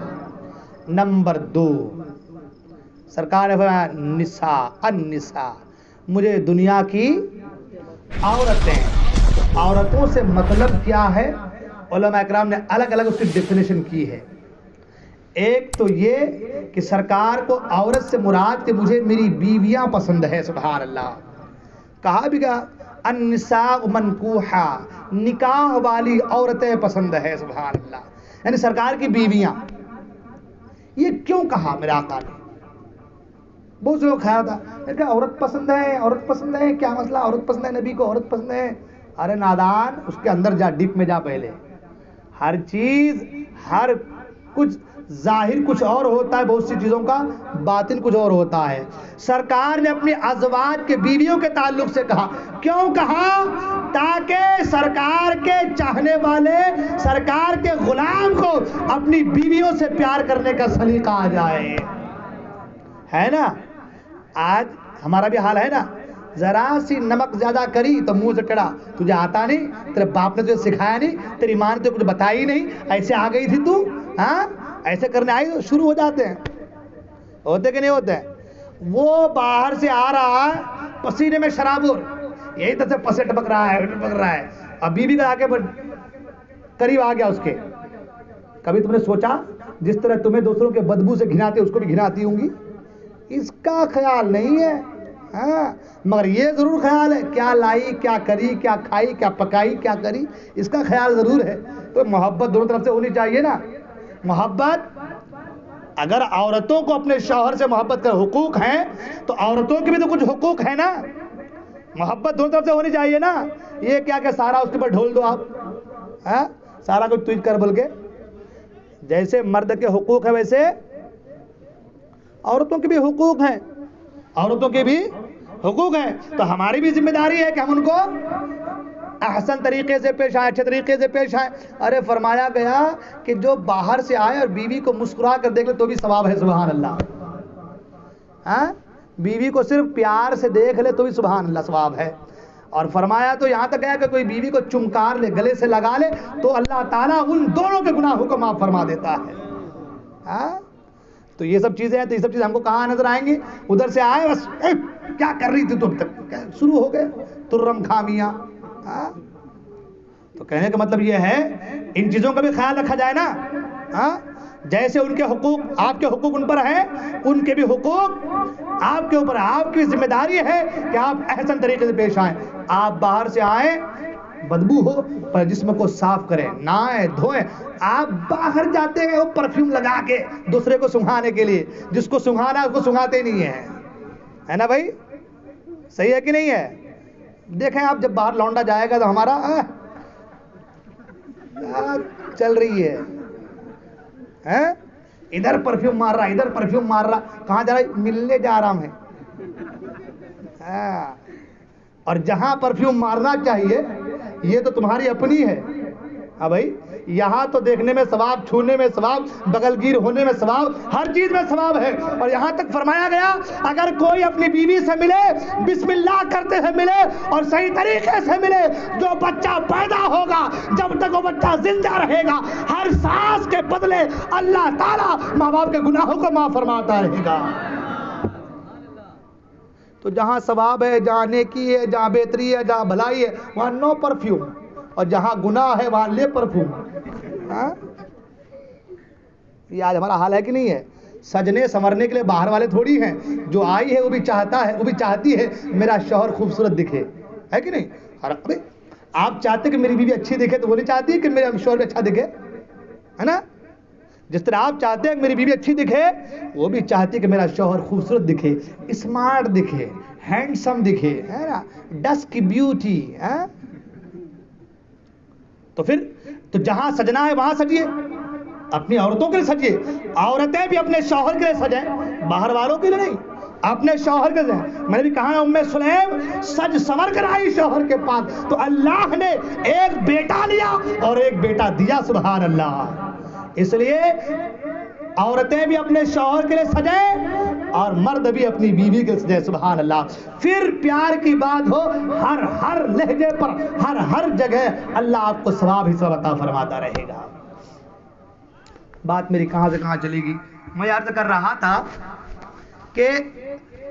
Speaker 1: نمبر 2, سرکار نے فرمایا نساء, النساء, مجھے دنیا کی عورتیں. عورتوں سے مطلب کیا ہے؟ علماء اکرام نے الگ الگ اس کی ڈیفینیشن کی ہے. ایک تو یہ کہ سرکار کو عورت سے مراد کہ مجھے میری بیویاں پسند ہے. سبحان اللہ. کہا بھی گا النساء منکوحہ, نکاح والی عورتیں پسند ہے. سبحان اللہ. یعنی سرکار کی بیویاں. یہ کیوں کہا میرے آقا نے؟ بہت سے لوگ خیال تھا کہ عورت پسند ہے, عورت پسند ہے, کیا مسئلہ, عورت پسند ہے, نبی کو عورت پسند ہے. ارے نادان, اس کے اندر جا, ڈیپ میں جا پہلے. ہر چیز, ہر کچھ ظاہر کچھ اور ہوتا ہے, بہت سی چیزوں کا باطن کچھ اور ہوتا ہے. سرکار نے اپنی ازواج کے بیویوں کے تعلق سے کہا. کیوں کہا؟ تاکہ سرکار کے چاہنے والے, سرکار کے غلام کو اپنی بیویوں سے پیار کرنے کا سلیقہ آ جائے. ہے نا, آج ہمارا بھی حال ہے نا, ذرا سی نمک زیادہ کری تو منہ سے ٹڑا, تجھے آتا نہیں, تیرے باپ نے تجھے سکھایا نہیں, تیری ماں نے تجھے کچھ بتائی نہیں, ایسے آ گئی تھی تو, ہاں ایسے کرنے آئی, شروع ہو جاتے ہیں. ہوتے کہ نہیں ہوتے؟ وہ باہر سے آ رہا ہے پسینے میں شرابور, یہی طرح سے پسے ٹپک رہا ہے, اب بیوی کا آ کے قریب آ گیا اس کے. کبھی تم نے سوچا جس طرح تمہیں دوسروں کے بدبو سے گھناتے اس کو بھی گھناتی ہوں گی؟ اس کا خیال نہیں ہے. ہاں, مگر یہ ضرور خیال ہے کیا لائی, کیا کری, کیا کھائی, کیا پکائی, کیا کری, اس کا خیال ضرور ہے. تو محبت دونوں طرف سے ہونی چاہیے نا. محبت, اگر عورتوں کو اپنے شوہر سے محبت کر حقوق ہیں تو عورتوں کے بھی تو کچھ حقوق ہیں نا. محبت دونوں طرف سے ہونی چاہیے نا. یہ کیا کہ سارا اس کے اوپر ڈھول دو آپ, ہاں سارا کچھ ٹویٹ کر بول کے. جیسے مرد کے حقوق ہیں ویسے عورتوں کے بھی حقوق ہیں, عورتوں کے بھی حقوق ہیں. تو ہماری بھی ذمہ داری ہے کہ ہم ان کو احسن طریقے سے پیش آئے, اچھے طریقے سے پیش آئے. ارے فرمایا گیا کہ جو باہر سے آئے اور بیوی کو مسکرا کر دیکھ لے تو بھی ثواب ہے. سبحان اللہ. ہاں, بیوی کو صرف پیار سے دیکھ لے تو بھی سبحان اللہ ثواب ہے. اور فرمایا تو یہاں تک گیا کہ کوئی بیوی کو چمکار لے, گلے سے لگا لے تو اللہ تعالیٰ ان دونوں کے گناہوں کو معاف فرما دیتا ہے. ہاں, تو یہ سب چیزیں ہیں. تو یہ سب چیزیں ہم کو کہاں نظر آئیں گی؟ ادھر سے آئے بس کیا کر رہی تھی تم تک, شروع ہو گئے ترم خامیاں. تو کہنے کا مطلب یہ ہے ان چیزوں کا بھی خیال رکھا جائے نا. ہاں, جیسے ان کے حقوق, آپ کے حقوق ان پر ہیں, ان کے بھی حقوق آپ کے اوپر. آپ کی ذمہ داری ہے کہ آپ احسن طریقے سے پیش آئیں. آپ باہر سے آئیں, بدبو ہو, پر جسم کو صاف کریں, نہائیں دھوئیں. آپ باہر جاتے ہیں وہ پرفیوم لگا کے دوسرے کو سنگھانے کے لیے, جس کو سنگھانا ہے اس کو سنگھاتے نہیں ہیں, ہے نا بھائی؟ صحیح ہے کہ نہیں ہے؟ دیکھیں آپ جب باہر لونڈا جائے گا تو ہمارا چل رہی ہے, ادھر پرفیوم مار رہا, ادھر پرفیوم مار رہا. کہاں جا رہا ہے؟ ملنے جا رہا ہے. اور جہاں پرفیوم مارنا چاہیے یہ تو تمہاری اپنی ہے. ہاں بھائی, یہاں تو دیکھنے میں ثواب, چھونے میں ثواب, بغل گیر ہونے میں ثواب, ہر چیز میں ثواب ہے. اور یہاں تک فرمایا گیا اگر کوئی اپنی بیوی سے ملے, بسم اللہ کرتے ہوئے ملے اور صحیح طریقے سے ملے, جو بچہ پیدا ہوگا جب تک وہ بچہ زندہ رہے گا ہر سانس کے بدلے اللہ تعالیٰ ماں باپ کے گناہوں کو معاف فرماتا رہے گا. تو جہاں ثواب ہے, جہاں نیکی ہے, جہاں بہتری ہے, جہاں بھلائی ہے, وہاں نو پرفیوم, اور جہاں گناہ ہے وہاں لے پرفیوم. یہ آج ہمارا حال ہے کہ نہیں ہے؟ سجنے سنورنے کے لیے باہر والے تھوڑی ہیں, جو آئی ہے وہ بھی چاہتا ہے, وہ بھی چاہتی ہے میرا شوہر خوبصورت دکھے, ہے کہ نہیں؟ آپ چاہتے کہ میری بیوی اچھی دکھے تو وہ نہیں چاہتی کہ میرا شوہر بھی اچھا دکھے, ہے نا؟ جس طرح آپ چاہتے ہیں کہ میری بیوی اچھی دکھے, وہ بھی چاہتی ہے کہ میرا شوہر خوبصورت دکھے, اسمارٹ دکھے, ہینڈسم دکھے, ہے نا, ڈسٹ کی بیوٹی. تو پھر تو جہاں سجنا ہے وہاں سجیے, اپنی عورتوں کے لیے سجیے. عورتیں بھی اپنے شوہر کے لیے سجیں, باہر والوں کے لیے نہیں, اپنے شوہر کے لیے. میں نے بھی کہا ام سلیم سج سنور کر آئی شوہر کے پاس, تو اللہ نے ایک بیٹا لیا اور ایک بیٹا دیا, سبحان اللہ. اس لیے عورتیں بھی اپنے شوہر کے لیے سجیں اور مرد بھی اپنی بیوی کے لیے سجیں, سبحان اللہ. پھر پیار کی بات ہو, ہر لہجے پر, ہر جگہ اللہ آپ کو ثواب ہی ثواب عطا فرماتا رہے گا. بات میری کہاں سے کہاں چلے گی؟ میں عرض کر رہا تھا کہ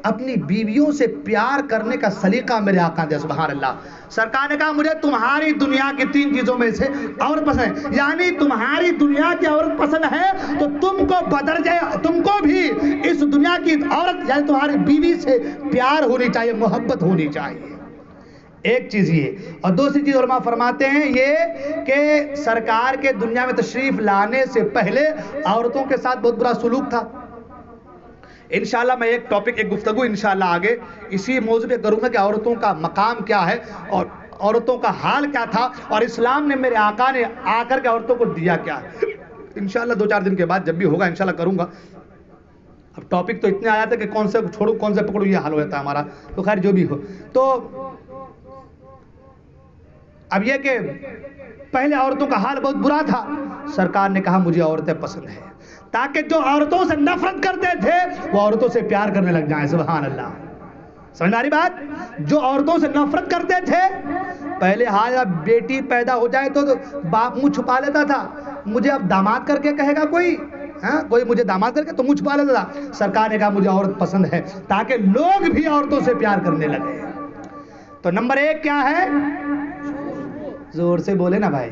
Speaker 1: اپنی بیویوں سے پیار کرنے کا سلیقہ میرے آقا نے, سبحان اللہ. سرکار نے کہا مجھے تمہاری دنیا کی 3 چیزوں میں سے عورت پسند ہے, یعنی تمہاری دنیا کی عورت پسند ہے تو تم کو بدرجے, تم کو بھی اس دنیا کی عورت یعنی تمہاری بیوی سے پیار ہونی چاہیے, محبت ہونی چاہیے. ایک چیز یہ. اور دوسری چیز علماء فرماتے ہیں یہ کہ سرکار کے دنیا میں تشریف لانے سے پہلے عورتوں کے ساتھ بہت برا سلوک تھا. انشاءاللہ میں ایک ٹاپک, ایک گفتگو انشاءاللہ آگے اسی موضوع پہ کروں گا کہ عورتوں کا مقام کیا ہے اور عورتوں کا حال کیا تھا اور اسلام نے, میرے آقا نے آ کر کے عورتوں کو دیا کیا ہے. انشاءاللہ 2-4 دن کے بعد جب بھی ہوگا انشاءاللہ کروں گا. اب ٹاپک تو اتنے آیا تھے کہ کون سے چھوڑوں کون سے پکڑوں, یہ حال ہو جاتا ہے ہمارا. تو خیر جو بھی ہو, تو اب یہ کہ پہلے عورتوں کا حال بہت برا تھا. سرکار نے کہا مجھے عورتیں پسند ہیں, تاکہ جو عورتوں سے نفرت کرتے تھے وہ عورتوں سے پیار کرنے لگ جائیں, سبحان اللہ. سمجھ میں آ رہی بات؟ جو عورتوں سے نفرت کرتے تھے پہلے حال, اب بیٹی پیدا ہو جائے تو باپ منہ چھپا لیتا تھا, مجھے اب داماد کر کے کہے گا کوئی, کوئی مجھے داماد کر کے تو منہ چھپا لیتا تھا. سرکار نے کہا مجھے عورت پسند ہے, تاکہ لوگ بھی عورتوں سے پیار کرنے لگے. تو نمبر 1 کیا ہے؟ زور سے بولے نا بھائی,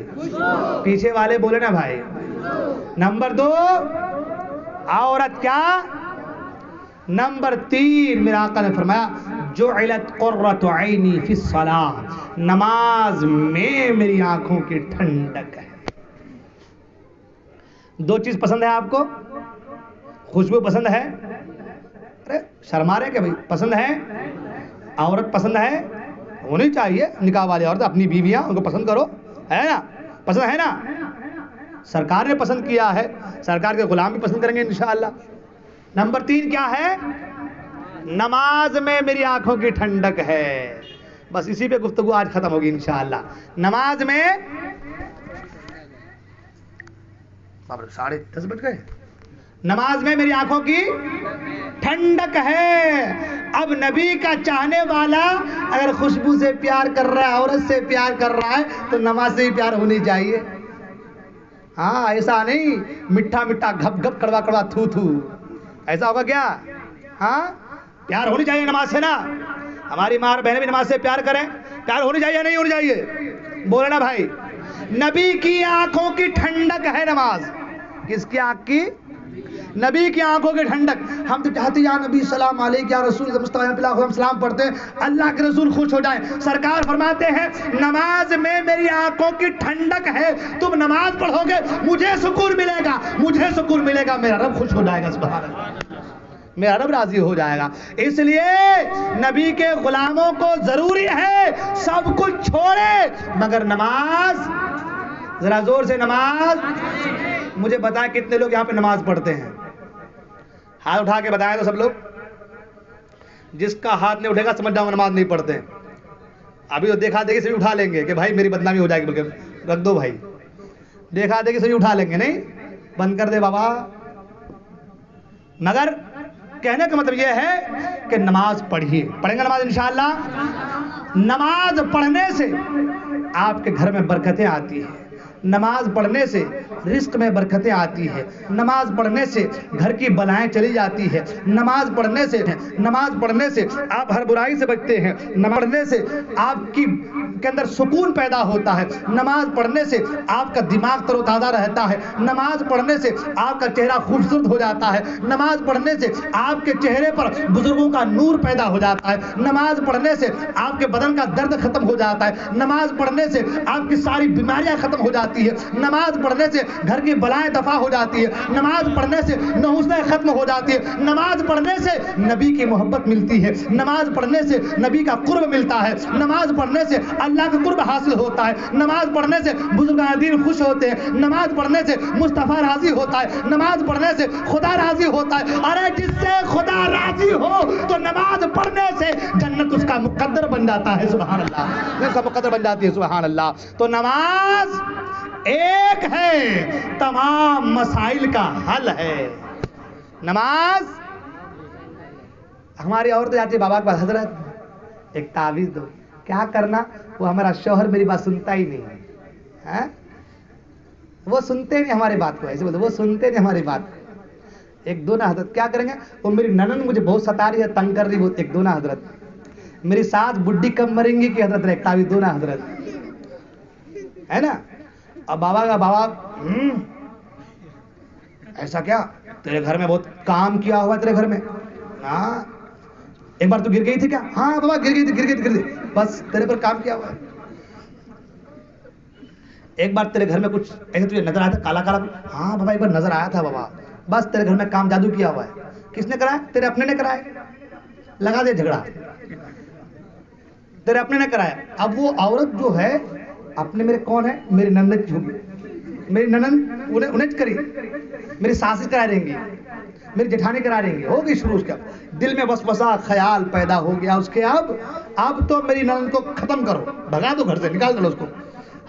Speaker 1: پیچھے والے بولے نا بھائی. نمبر 2 عورت کیا؟ نمبر 3 میرے آقا نے فرمایا جعلت قرۃ عینی فی الصلاۃ, نماز میں میری آنکھوں کی ٹھنڈک ہے. 2 چیز پسند ہے آپ کو؟ خوشبو پسند ہے؟ ارے شرما رہے کہ بھائی پسند ہے؟ عورت پسند ہے, ہونی چاہیے نکاح والی عورت, اپنی بیویاں ان کو پسند کرو, ہے نا, پسند ہے نا. سرکار نے پسند کیا ہے, سرکار کے غلام بھی پسند کریں گے انشاءاللہ. نمبر 3 کیا ہے؟ نماز میں میری آنکھوں کی ٹھنڈک ہے. بس اسی پہ گفتگو آج ختم ہوگی انشاءاللہ. نماز میں 10:30 بج گئے. نماز میں میری آنکھوں کی ٹھنڈک ہے. اب نبی کا چاہنے والا اگر خوشبو سے پیار کر رہا ہے, عورت سے پیار کر رہا ہے, تو نماز سے بھی پیار ہونی چاہیے. ہاں ایسا نہیں میٹھا میٹھا گھپ گھپ کڑوا کڑوا تھو تھو, ایسا ہوگا کیا؟ ہاں پیار ہونی چاہیے نماز سے نا. ہماری ماں بہنیں بھی نماز سے پیار کریں, پیار ہونی چاہیے نہیں ہونی چاہیے؟ بولے نا بھائی. نبی کی آنکھوں کی ٹھنڈک ہے نماز. کس کی آنکھ کی؟ نبی کی آنکھوں کی ٹھنڈک. ہم تو چاہتے ہیں یا نبی سلام علیک, یا رسول مصطفیٰ ہم سلام پڑھتے ہیں, اللہ کے رسول خوش ہو جائیں. سرکار فرماتے ہیں نماز میں میری آنکھوں کی ٹھنڈک ہے. تم نماز پڑھو گے مجھے سکون ملے گا, مجھے سکون ملے گا, میرا رب خوش ہو جائے گا, سبحان اللہ, میرا رب راضی ہو جائے گا. اس لیے نبی کے غلاموں کو ضروری ہے سب کچھ چھوڑے مگر نماز. ذرا زور سے نماز. مجھے بتائیں کتنے لوگ یہاں پہ نماز پڑھتے ہیں؟ ہاتھ اٹھا کے بتائیں تو سب لوگ.
Speaker 2: جس کا ہاتھ نہیں اٹھے گا سمجھ جاؤں گا نماز نہیں پڑھتے ہیں. ابھی تو دیکھا دیکھی سے اٹھا لیں گے کہ بھائی میری بدنامی ہو جائے گی، بلکہ رکھ دو بھائی. دیکھا دیکھی سے اٹھا لیں گے، نہیں بند کر دے بابا. مگر کہنے کا مطلب یہ ہے کہ نماز پڑھیے، پڑھیں گے نماز انشاءاللہ. نماز پڑھنے سے آپ کے گھر میں برکتیں آتی ہیں، نماز پڑھنے سے رزق میں برکتیں آتی ہے، نماز پڑھنے سے گھر کی بلائیں چلی جاتی ہے، نماز پڑھنے سے آپ ہر برائی سے بچتے ہیں، نماز پڑھنے سے آپ کے اندر سکون پیدا ہوتا ہے، نماز پڑھنے سے آپ کا دماغ تر و تازہ رہتا ہے، نماز پڑھنے سے آپ کا چہرہ خوبصورت ہو جاتا ہے، نماز پڑھنے سے آپ کے چہرے پر بزرگوں کا نور پیدا ہو جاتا ہے، نماز پڑھنے سے آپ کے بدن کا درد ختم ہو جاتا ہے، نماز پڑھنے سے آپ کی ساری بیماریاں ختم ہو جاتی ہے، نماز پڑھنے سے گھر کی بلائیں دفع ہو جاتی ہے، نماز پڑھنے سے نحوستیں ختم ہو جاتی ہے، نماز پڑھنے سے نبی کی محبت ملتی ہے، نماز پڑھنے سے نبی کا قرب ملتا ہے، نماز پڑھنے سے اللہ کا قرب حاصل ہوتا ہے، نماز پڑھنے سے بزرگان دین خوش ہوتے ہیں، نماز پڑھنے سے مصطفیٰ راضی ہوتا ہے، نماز پڑھنے سے خدا راضی ہوتا ہے. ارے جس سے خدا راضی ہو تو نماز پڑھنے سے جنت اس کا مقدر بن جاتا ہے. سبحان اللہ، اس کا مقدر بن جاتی ہے. سبحان اللہ. تو نماز ایک ہے، تمام مسائل کا حل ہے. نماز. ہماری عورتیں جاتی ہے بابا کے پاس، حضرت ایک تعویذ دو. کیا کرنا؟ وہ ہمارا شوہر میری بات سنتا ہی نہیں ہے، وہ سنتے نہیں ہماری بات کو. ایسے بولتے وہ سنتے نہیں ہماری بات کو. ایک دو نا حضرت. کیا کریں گے؟ وہ میری ننند مجھے بہت ستا رہی ہے، تنگ کر رہی ہے. ایک دو نا حضرت. میری ساس بڈھی کم مریں گی کہ حضرت ایک تعویذ دو نا حضرت، ہے نا. اب بابا کا بابا ایسا کیا تیرے گھر میں بہت کام کیا ہوا تیرے گھر میں؟ ہاں. ایک بار تو گر گئی تھی کیا؟ ہاں بابا گر گئی تھی. بس تیرے پر کام کیا ہوا ہے. ایک بار تیرے گھر میں کچھ ایسے تجھے نظر آیا تھا کالا کالا؟ ہاں بابا ایک بار نظر آیا تھا بابا. بس تیرے گھر میں کام جادو کیا ہوا ہے. کس نے کرایا؟ تیرے اپنے نے کرایا. لگا دے جھگڑا. تیرے اپنے نے کرایا. اب وہ عورت جو ہے اپنے میرے کون ہے؟ میری نند کی ہوگی. میری نند انہیں کری، میری ساس کرا دیں گی، میری جٹھانی کرا دیں گی. ہوگی شروع اس کا دل میں وسوسہ خیال پیدا ہو گیا اس کے. اب تو میری نند کو ختم کرو، بھگا دو گھر سے، نکال دو اس کو.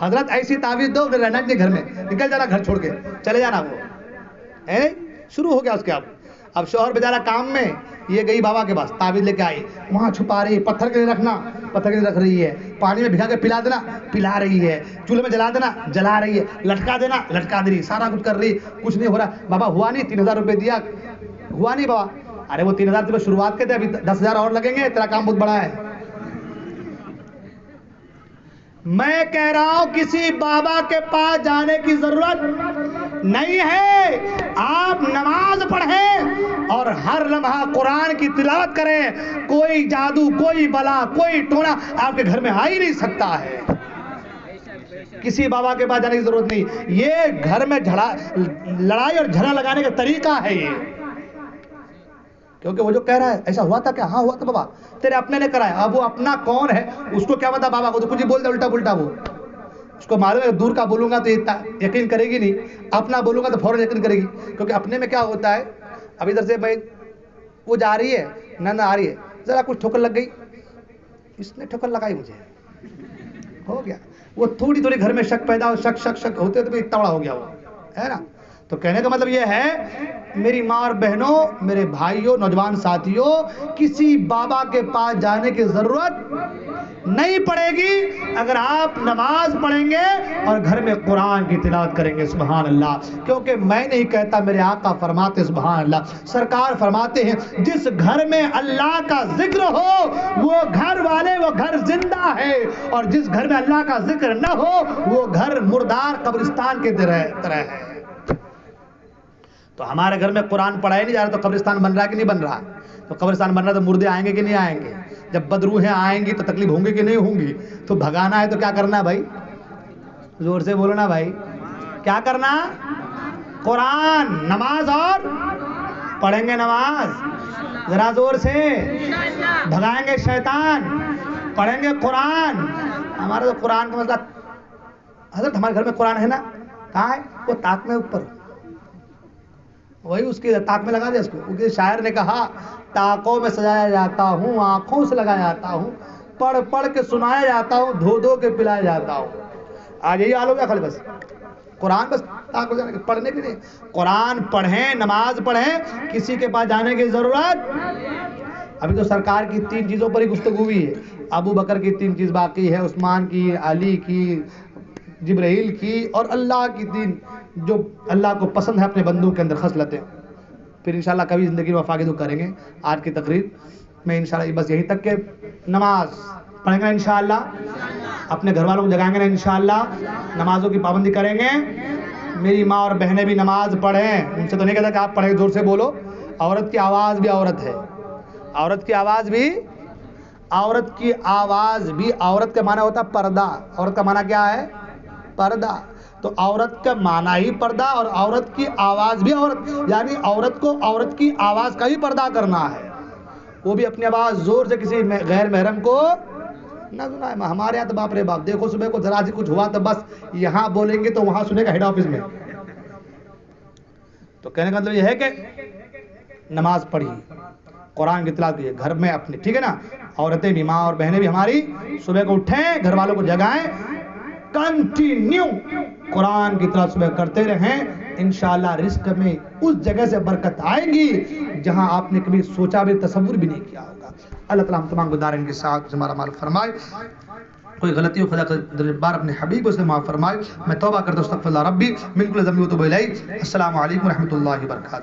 Speaker 2: حضرت ایسی تعویذ دو کہ رہنا نہیں گھر میں، نکل جانا گھر چھوڑ کے چلے جانا. وہ شروع ہو گیا اس کے. اب شوہر بیچارہ کام میں، یہ گئی بابا کے پاس تعویذ لے کے آئی. وہاں چھپا رہی ہے، پتھر کے لیے رکھنا، پتھر کے لیے رکھ رہی ہے. پانی میں بھگا کے پلا دینا، پلا رہی ہے. چولہے میں جلا دینا، جلا رہی ہے. لٹکا دینا، لٹکا دے رہی. سارا کچھ کر رہی، کچھ نہیں ہو رہا. بابا ہوا نہیں؟ 3000 روپے دیا، ہوا نہیں بابا. ارے وہ 3000 روپے شروعات کے تھے، ابھی 10,000 اور لگیں گے، تیرا کام بہت بڑا ہے. میں کہہ رہا ہوں کسی بابا کے پاس جانے کی ضرورت نہیں ہے. آپ نماز پڑھیں اور ہر لمحہ قرآن کی تلاوت کریں. کوئی جادو، کوئی بلا، کوئی ٹونا آپ کے گھر میں آ ہی نہیں سکتا ہے. کسی بابا کے پاس جانے کی ضرورت نہیں. یہ گھر میں لڑائی اور جھگڑا لگانے کا طریقہ ہے یہ. کیونکہ وہ جو کہہ رہا ہے ایسا ہوا تھا کیا؟ ہاں ہوا تھا بابا. تیرے اپنے نے کرایا. اب وہ اپنا کون ہے اس کو کیا پتا؟ بابا کو تو کچھ ہی بول دے الٹا پلٹا. وہ اس کو معلوم ہے دور کا بولوں گا تو یہ یقین کرے گی نہیں، اپنا بولوں گا تو فوراً یقین کرے گی. کیونکہ اپنے میں کیا ہوتا ہے، اب ادھر سے بھائی وہ جا رہی ہے، نہ آ رہی ہے، ذرا کچھ ٹھوکر لگ گئی، اس نے ٹھوکر لگائی مجھے، ہو گیا. وہ تھوڑی تھوڑی گھر میں شک پیدا ہو، شک ہوتے تو اتنا بڑا ہو گیا وہ، ہے نا. تو کہنے کا مطلب یہ ہے میری ماں اور بہنوں، میرے بھائیوں، نوجوان ساتھیوں، کسی بابا کے پاس جانے کی ضرورت نہیں پڑے گی اگر آپ نماز پڑھیں گے اور گھر میں قرآن کی تلاوت کریں گے. سبحان اللہ. کیونکہ میں نہیں کہتا، میرے آقا فرماتے، سبحان اللہ، سرکار فرماتے ہیں جس گھر میں اللہ کا ذکر ہو وہ گھر والے، وہ گھر زندہ ہے، اور جس گھر میں اللہ کا ذکر نہ ہو وہ گھر مردار قبرستان کے طرح ہے. تو ہمارے گھر میں قرآن پڑھایا نہیں جا رہا تو قبرستان بن رہا کہ نہیں بن رہا؟ تو قبرستان بن رہا تو مردے آئیں گے کہ نہیں آئیں گے؟ جب بدروحیں آئیں گی تو تکلیف ہوں گی کہ نہیں ہوں گی؟ تو بھگانا ہے تو کیا کرنا ہے بھائی؟ زور سے بولو نا بھائی. کیا کرنا؟ قرآن، نماز اور پڑھیں گے نماز ذرا زور سے، بھگائیں گے شیطان، پڑھیں گے قرآن. ہمارا تو قرآن کا مسئلہ، حضرت ہمارے گھر میں قرآن ہے نا، کہاں ہے؟ وہ تاک میں اوپر. وہی اس کی تاک میں لگا دیا اس کو. کیونکہ شاعر نے کہا تاکوں میں سجایا جاتا ہوں، آنکھوں سے لگایا جاتا ہوں، پڑھ پڑھ کے سنایا جاتا ہوں، دھو دھو کے پلایا جاتا ہوں. آج یہی حال ہو گیا. خالی بس قرآن بس تاک ہو جانے پڑھنے کے لیے. قرآن پڑھیں، نماز پڑھیں، کسی کے پاس جانے کی ضرورت. ابھی تو سرکار کی 3 چیزوں پر ہی گفتگو ہوئی ہے. ابو بکر کی 3 چیز باقی ہے، عثمان کی، علی کی، جبرائیل کی، اور اللہ کی 3 جو اللہ کو پسند ہے اپنے بندوں کے اندر خصلتیں. پھر انشاءاللہ کبھی زندگی میں وفاقی تو کریں گے. آج کی تقریر میں انشاءاللہ بس یہی تک کہ نماز پڑھیں گے انشاءاللہ، اپنے گھر والوں کو جگائیں گے نا انشاءاللہ، نمازوں کی پابندی کریں گے. میری ماں اور بہنیں بھی نماز پڑھیں. ان سے تو نہیں کہتا کہ آپ پڑھیں، زور سے بولو. عورت کی آواز بھی عورت ہے. عورت کی آواز بھی، عورت کی آواز بھی. عورت کا معنی ہوتا ہے پردہ. عورت کا معنی کیا ہے؟ پردہ. تو عورت کا معنی ہی پردہ، اور عورت کی آواز بھی عورت، یعنی عورت کو عورت کی آواز کا ہی پردہ کرنا ہے. وہ بھی اپنی آواز زور سے کسی غیر محرم کو نہ سنائے. ہمارے یہاں تو باپ رے باپ، دیکھو صبح کو ذرا سی کچھ ہوا تو بس یہاں بولیں گے تو وہاں سنے گا ہیڈ آفس میں. تو کہنے کا مطلب یہ ہے کہ نماز پڑھیے، قرآن کی تلاوت کیجیے گھر میں اپنے، ٹھیک ہے نا. عورتیں بھی، ماں اور بہنیں بھی ہماری صبح کو اٹھیں، گھر والوں کو جگائیں، کنٹینیو قرآن کی تلاوت صبح کرتے رہیں. انشاءاللہ رزق میں اس جگہ سے برکت آئے گی جہاں آپ نے کبھی سوچا بھی، تصور بھی نہیں کیا ہوگا. اللہ تعالیٰ ہم تمام کو دارین کے ساتھ ہمارا مال فرمائے. کوئی غلطی ہو خدا کا بار اپنے حبیب سے معاف فرمائے. میں توبہ کرتا ہوں، استغفر اللہ ربی من کل ذنب و اتوب الیہ. السلام علیکم و رحمۃ اللہ وبرکاتہ.